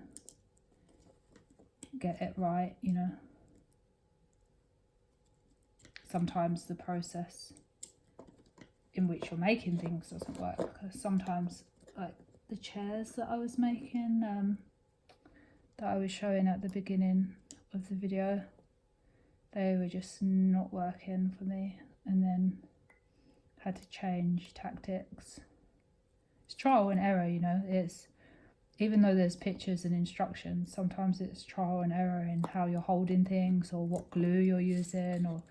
get it right, you know. Sometimes the process in which you're making things doesn't work, because sometimes like the chairs that I was making, that I was showing at the beginning of the video, they were just not working for me, and then had to change tactics. It's trial and error, you know. It's, even though there's pictures and instructions, sometimes it's trial and error in how you're holding things or what glue you're using, or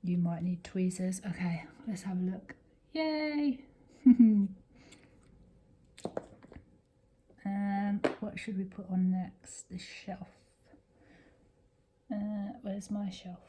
you might need tweezers. Okay, let's have a look. Yay! What should we put on next? The shelf. Where's my shelf?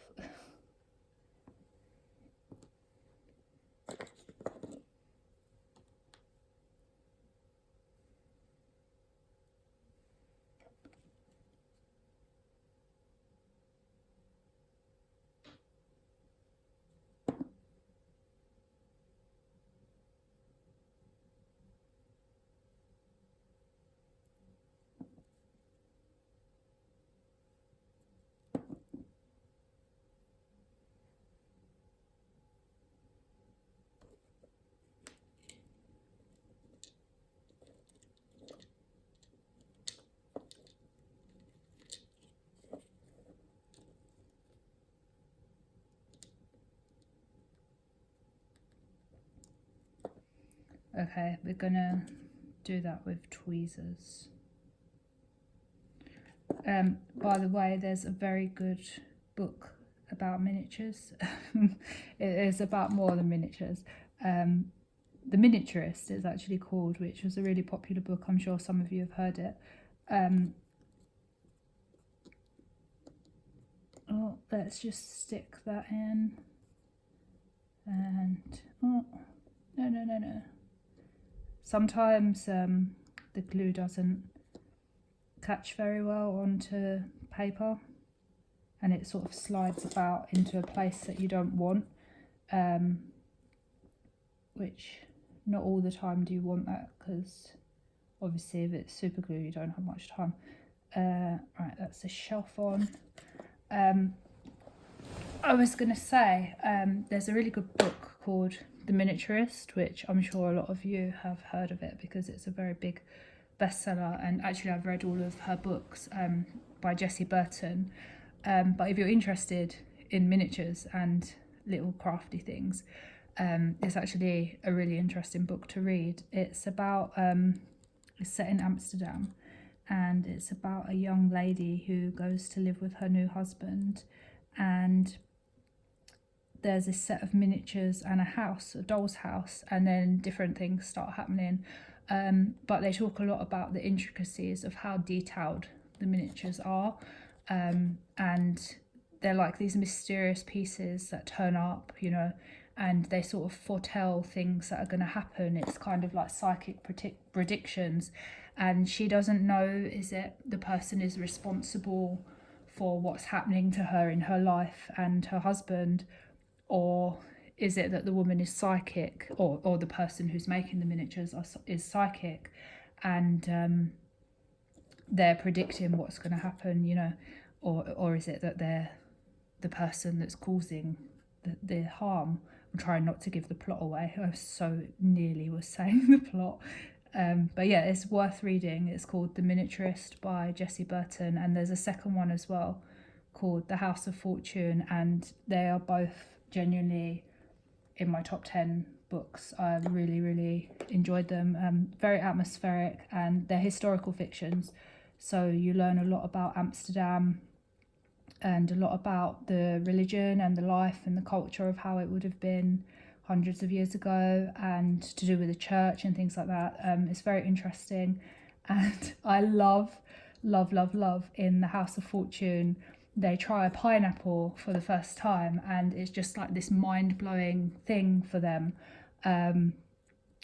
Okay, we're gonna do that with tweezers. By the way, there's a very good book about miniatures. It is about more than miniatures. The Miniaturist is actually called, which was a really popular book. I'm sure some of you have heard it. Oh, let's just stick that in. And oh, no. Sometimes the glue doesn't catch very well onto paper, and it sort of slides about into a place that you don't want, which not all the time do you want that, because obviously if it's super glue you don't have much time. Right, that's the shelf on. I was going to say, there's a really good book called The Miniaturist, which I'm sure a lot of you have heard of it because it's a very big bestseller, and actually I've read all of her books by Jessie Burton. But if you're interested in miniatures and little crafty things, it's actually a really interesting book to read. It's about, it's set in Amsterdam, and it's about a young lady who goes to live with her new husband, and there's this set of miniatures and a house, a doll's house, and then different things start happening. But they talk a lot about the intricacies of how detailed the miniatures are, and they're like these mysterious pieces that turn up, you know, and they sort of foretell things that are going to happen. It's kind of like psychic predictions, and she doesn't know, is it the person is responsible for what's happening to her in her life and her husband, or is it that the woman is psychic, or the person who's making the miniatures is psychic, and they're predicting what's going to happen, you know, or is it that they're the person that's causing the harm? I'm trying not to give the plot away. I so nearly was saying the plot. But yeah, it's worth reading. It's called The Miniaturist by Jessie Burton, and there's a second one as well called The House of Fortune, and they are both genuinely in my top 10 books. I really enjoyed them. Very atmospheric, and they're historical fictions, so you learn a lot about Amsterdam and a lot about the religion and the life and the culture of how it would have been hundreds of years ago, and to do with the church and things like that. It's very interesting, and I love in The House of Fortune, they try a pineapple for the first time, and it's just like this mind-blowing thing for them,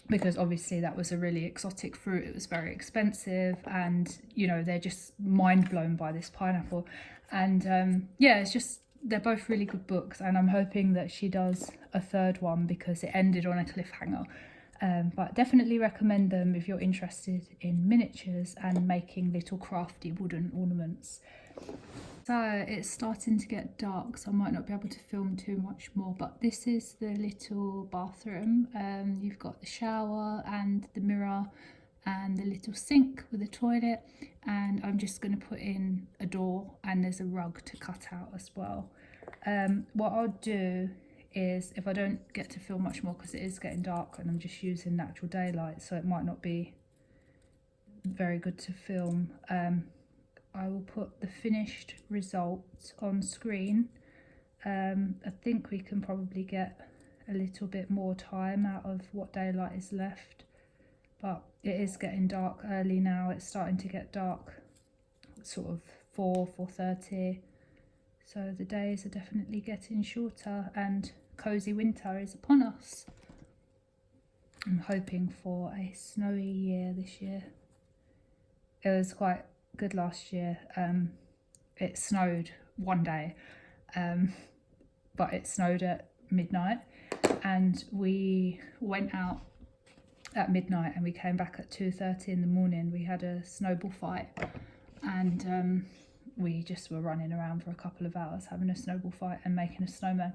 because obviously that was a really exotic fruit. It was very expensive, and you know, they're just mind blown by this pineapple. And yeah, it's just, they're both really good books, and I'm hoping that she does a third one because it ended on a cliffhanger. But definitely recommend them if you're interested in miniatures and making little crafty wooden ornaments. So it's starting to get dark, so I might not be able to film too much more, but this is the little bathroom. You've got the shower and the mirror and the little sink with a toilet, and I'm just going to put in a door, and there's a rug to cut out as well. What I'll do is, if I don't get to film much more because it is getting dark and I'm just using natural daylight, so it might not be very good to film, I will put the finished results on screen. I think we can probably get a little bit more time out of what daylight is left, but it is getting dark early now. It's starting to get dark sort of 4:30, so the days are definitely getting shorter, and cozy winter is upon us. I'm hoping for a snowy year this year. It was quite good last year. It snowed one day, but it snowed at midnight, and we went out at midnight and we came back at 2:30 in the morning. We had a snowball fight, and we just were running around for a couple of hours having a snowball fight and making a snowman.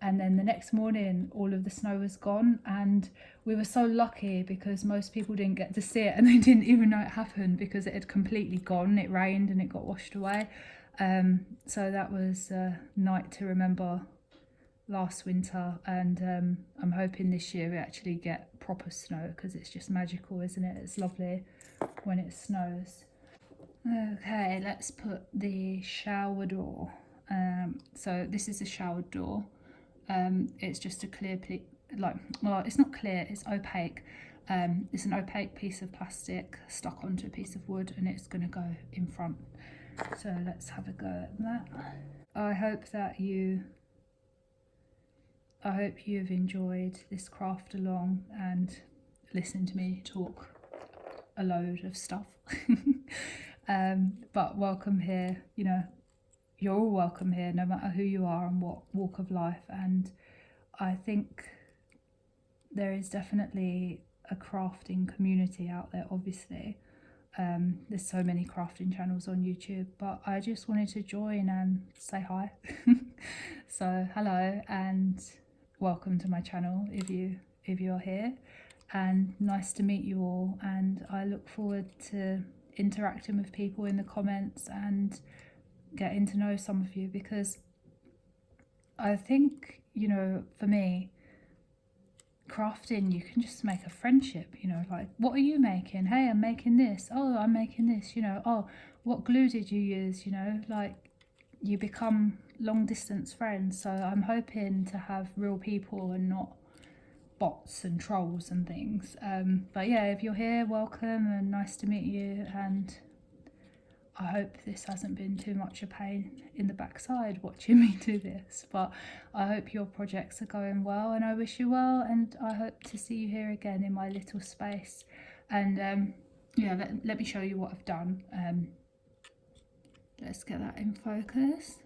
And then the next morning all of the snow was gone, and we were so lucky because most people didn't get to see it, and they didn't even know it happened because it had completely gone. It rained and it got washed away. So that was a night to remember last winter, and I'm hoping this year we actually get proper snow because it's just magical, isn't it? It's lovely when it snows. Okay, let's put the shower door. So this is a shower door. It's just a like, well, it's not clear, it's opaque. It's an opaque piece of plastic stuck onto a piece of wood, and it's going to go in front. So let's have a go at that. I hope you've enjoyed this craft along and listened to me talk a load of stuff. But welcome here, you know, you're all welcome here, no matter who you are and what walk of life. And I think there is definitely a crafting community out there, obviously. There's so many crafting channels on YouTube, but I just wanted to join and say hi. So hello and welcome to my channel if you're here, and nice to meet you all. And I look forward to interacting with people in the comments and getting to know some of you, because I think, you know, for me, crafting, you can just make a friendship, you know, like, what are you making? Hey, I'm making this. Oh, I'm making this, you know. Oh, what glue did you use? You know, like, you become long distance friends. So I'm hoping to have real people and not bots and trolls and things. But yeah, if you're here, welcome and nice to meet you. And I hope this hasn't been too much a pain in the backside watching me do this, but I hope your projects are going well, and I wish you well, and I hope to see you here again in my little space. And yeah, let me show you what I've done. Let's get that in focus.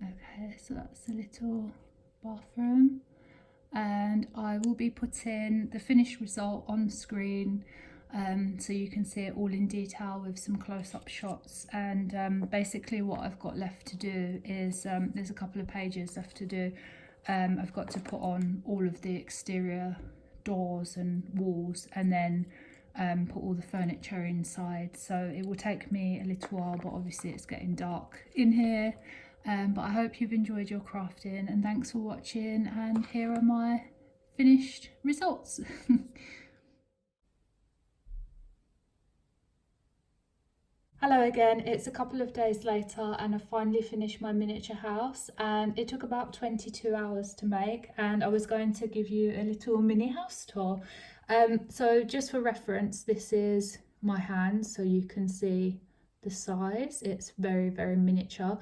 Okay, so that's the little bathroom, and I will be putting the finished result on screen, so you can see it all in detail with some close-up shots. And basically what I've got left to do is, there's a couple of pages left to do. I've got to put on all of the exterior doors and walls, and then put all the furniture inside. So it will take me a little while, but obviously it's getting dark in here. But I hope you've enjoyed your crafting, and thanks for watching, and here are my finished results. Hello again, it's a couple of days later and I finally finished my miniature house, and it took about 22 hours to make, and I was going to give you a little mini house tour. So just for reference, this is my hand, so you can see the size. It's very, very miniature,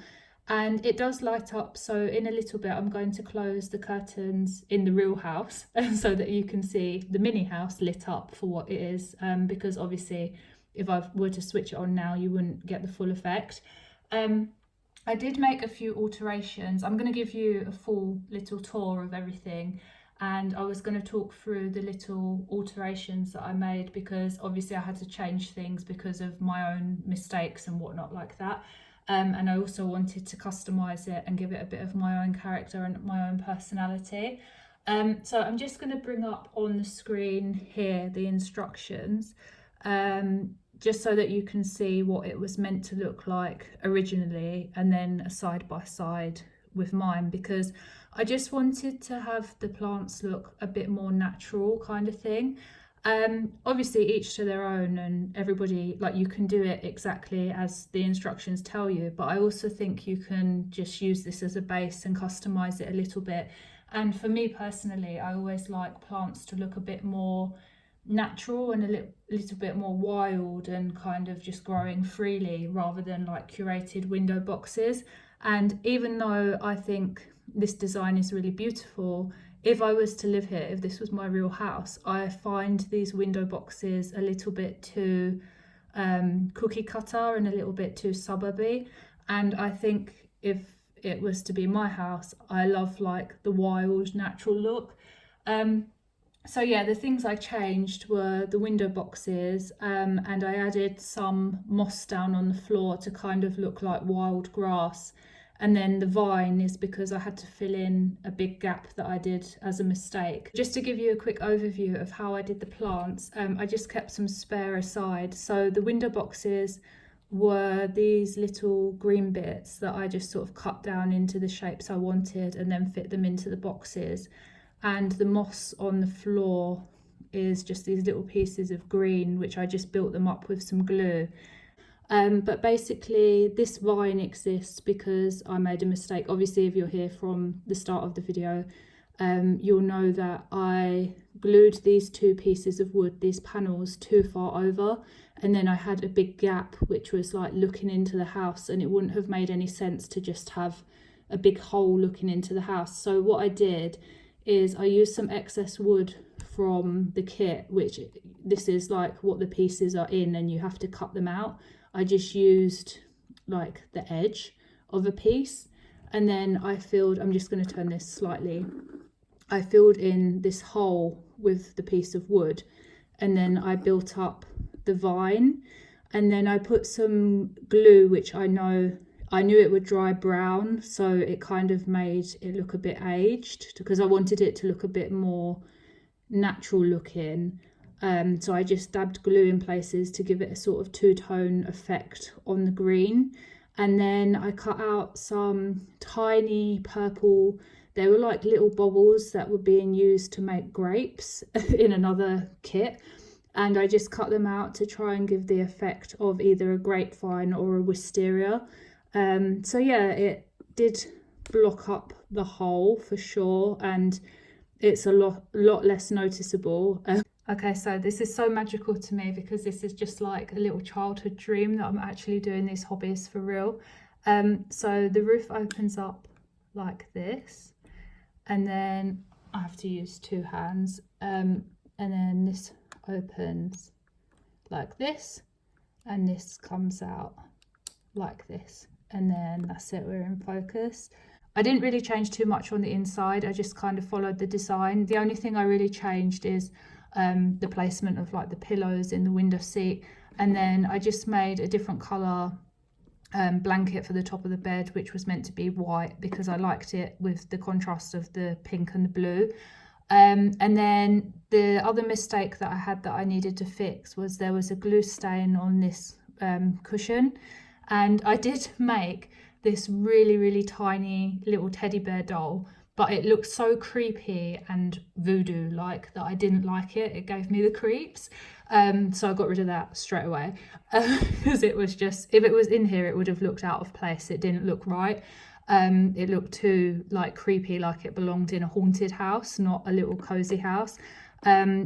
and it does light up. So in a little bit I'm going to close the curtains in the real house so that you can see the mini house lit up for what it is, because obviously if I were to switch it on now, you wouldn't get the full effect. I did make a few alterations. I'm going to give you a full little tour of everything, and I was going to talk through the little alterations that I made, because obviously I had to change things because of my own mistakes and whatnot like that. And I also wanted to customize it and give it a bit of my own character and my own personality. So I'm just going to bring up on the screen here the instructions, just so that you can see what it was meant to look like originally, and then a side by side with mine, because I just wanted to have the plants look a bit more natural kind of thing. Obviously each to their own, and everybody, like, you can do it exactly as the instructions tell you, but I also think you can just use this as a base and customize it a little bit. And for me personally, I always like plants to look a bit more natural and a little bit more wild and kind of just growing freely, rather than like curated window boxes. And even though I think this design is really beautiful, if I was to live here, if this was my real house, I find these window boxes a little bit too cookie cutter and a little bit too suburby. And I think if it was to be my house, I love like the wild natural look. So yeah, the things I changed were the window boxes, and I added some moss down on the floor to kind of look like wild grass. And then the vine is because I had to fill in a big gap that I did as a mistake. Just to give you a quick overview of how I did the plants, I just kept some spare aside. So the window boxes were these little green bits that I just sort of cut down into the shapes I wanted and then fit them into the boxes. And the moss on the floor is just these little pieces of green, which I just built them up with some glue. But basically this vine exists because I made a mistake. Obviously, if you're here from the start of the video, you'll know that I glued these two pieces of wood, these panels, too far over, and then I had a big gap which was like looking into the house, and it wouldn't have made any sense to just have a big hole looking into the house. So what I did is I used some excess wood from the kit, which this is like what the pieces are in and you have to cut them out. I just used like the edge of a piece, and then I filled, I'm just going to turn this slightly, I filled in this hole with the piece of wood, and then I built up the vine, and then I put some glue, which I knew it would dry brown, so it kind of made it look a bit aged because I wanted it to look a bit more natural looking. So I just dabbed glue in places to give it a sort of two-tone effect on the green, and then I cut out some tiny purple, they were like little bubbles that were being used to make grapes in another kit, and I just cut them out to try and give the effect of either a grapevine or a wisteria. So yeah, it did block up the hole for sure, and it's a lot less noticeable. Okay, so this is so magical to me because this is just like a little childhood dream that I'm actually doing these hobbies for real. So the roof opens up like this, and then I have to use two hands, and then this opens like this, and this comes out like this, and then that's it, we're in focus. I didn't really change too much on the inside, I just kind of followed the design. The only thing I really changed is the placement of like the pillows in the window seat, and then I just made a different colour blanket for the top of the bed, which was meant to be white because I liked it with the contrast of the pink and the blue. And then the other mistake that I had that I needed to fix was there was a glue stain on this cushion, and I did make this really tiny little teddy bear doll, but it looked so creepy and voodoo like that I didn't like it. It gave me the creeps. So I got rid of that straight away because it was just, if it was in here it would have looked out of place. It didn't look right. It looked too like creepy, like it belonged in a haunted house, not a little cozy house.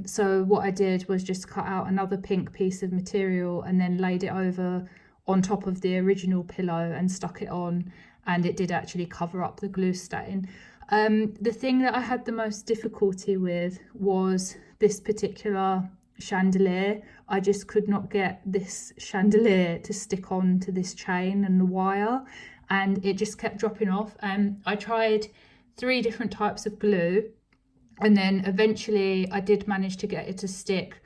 So what I did was just cut out another pink piece of material and then laid it over on top of the original pillow and stuck it on, and it did actually cover up the glue stain. The thing that I had the most difficulty with was this particular chandelier. I just could not get this chandelier to stick on to this chain and the wire, and it just kept dropping off. I tried 3 different types of glue, and then eventually I did manage to get it to stick.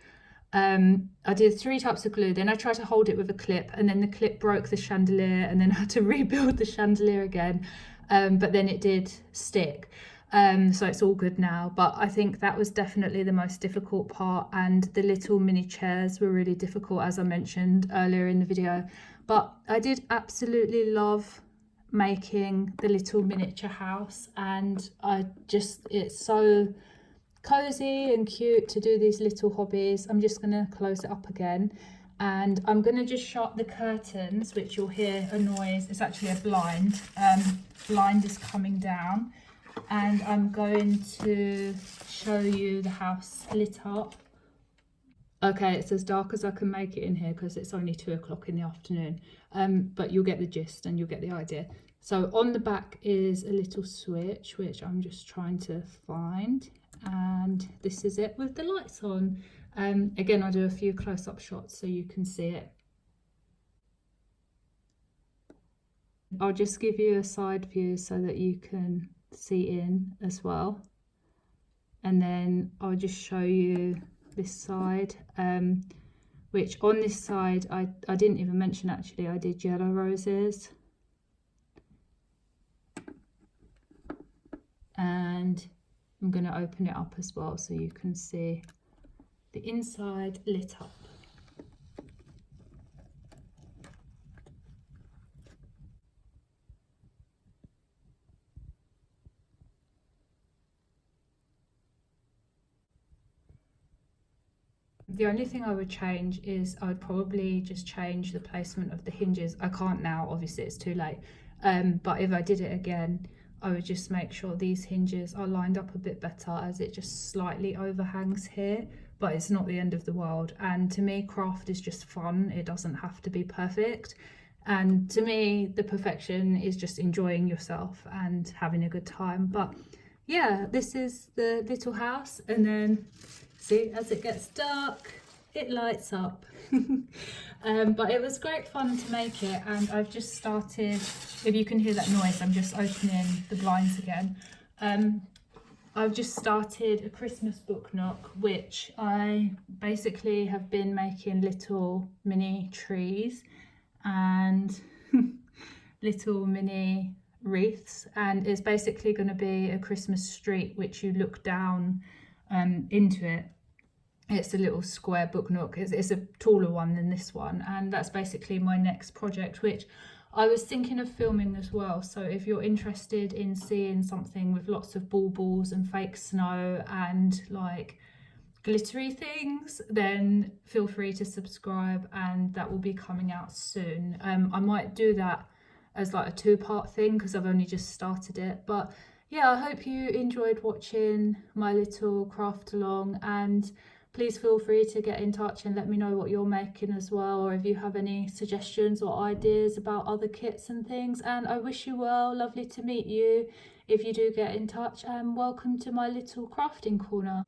I did 3 types of glue, then I tried to hold it with a clip, and then the clip broke the chandelier, and then I had to rebuild the chandelier again, but then it did stick. So it's all good now, but I think that was definitely the most difficult part, and the little mini chairs were really difficult, as I mentioned earlier in the video. But I did absolutely love making the little miniature house, and it's so cozy and cute to do these little hobbies. I'm just going to close it up again, and I'm going to just shut the curtains, which you'll hear a noise. It's actually a blind. Blind is coming down, and I'm going to show you the house lit up. Okay, it's as dark as I can make it in here because it's only 2 o'clock in the afternoon, but you'll get the gist and you'll get the idea. So on the back is a little switch, which I'm just trying to find, and this is it with the lights on. Again, I'll do a few close-up shots so you can see it. I'll just give you a side view so that you can see in as well, and then I'll just show you this side, which on this side I didn't even mention, actually I did yellow roses, and I'm going to open it up as well so you can see the inside lit up. The only thing I would change is I would probably just change the placement of the hinges. I can't now, obviously it's too late, but if I did it again, I would just make sure these hinges are lined up a bit better, as it just slightly overhangs here, but it's not the end of the world. And to me, craft is just fun. It doesn't have to be perfect. And to me, the perfection is just enjoying yourself and having a good time. But yeah, this is the little house, and then see, as it gets dark, it lights up. But it was great fun to make it, and I've just started, if you can hear that noise, I'm just opening the blinds again. I've just started a Christmas book nook, which I basically have been making little mini trees and little mini wreaths, and it's basically going to be a Christmas street which you look down into it. It's a little square book nook. It's a taller one than this one, and that's basically my next project, which I was thinking of filming as well. So if you're interested in seeing something with lots of baubles and fake snow and like glittery things, then feel free to subscribe, and that will be coming out soon. I might do that as like a two-part thing because I've only just started it. But yeah, I hope you enjoyed watching my little craft along, and please feel free to get in touch and let me know what you're making as well, or if you have any suggestions or ideas about other kits and things. And I wish you well. Lovely to meet you if you do get in touch, and welcome to my little crafting corner.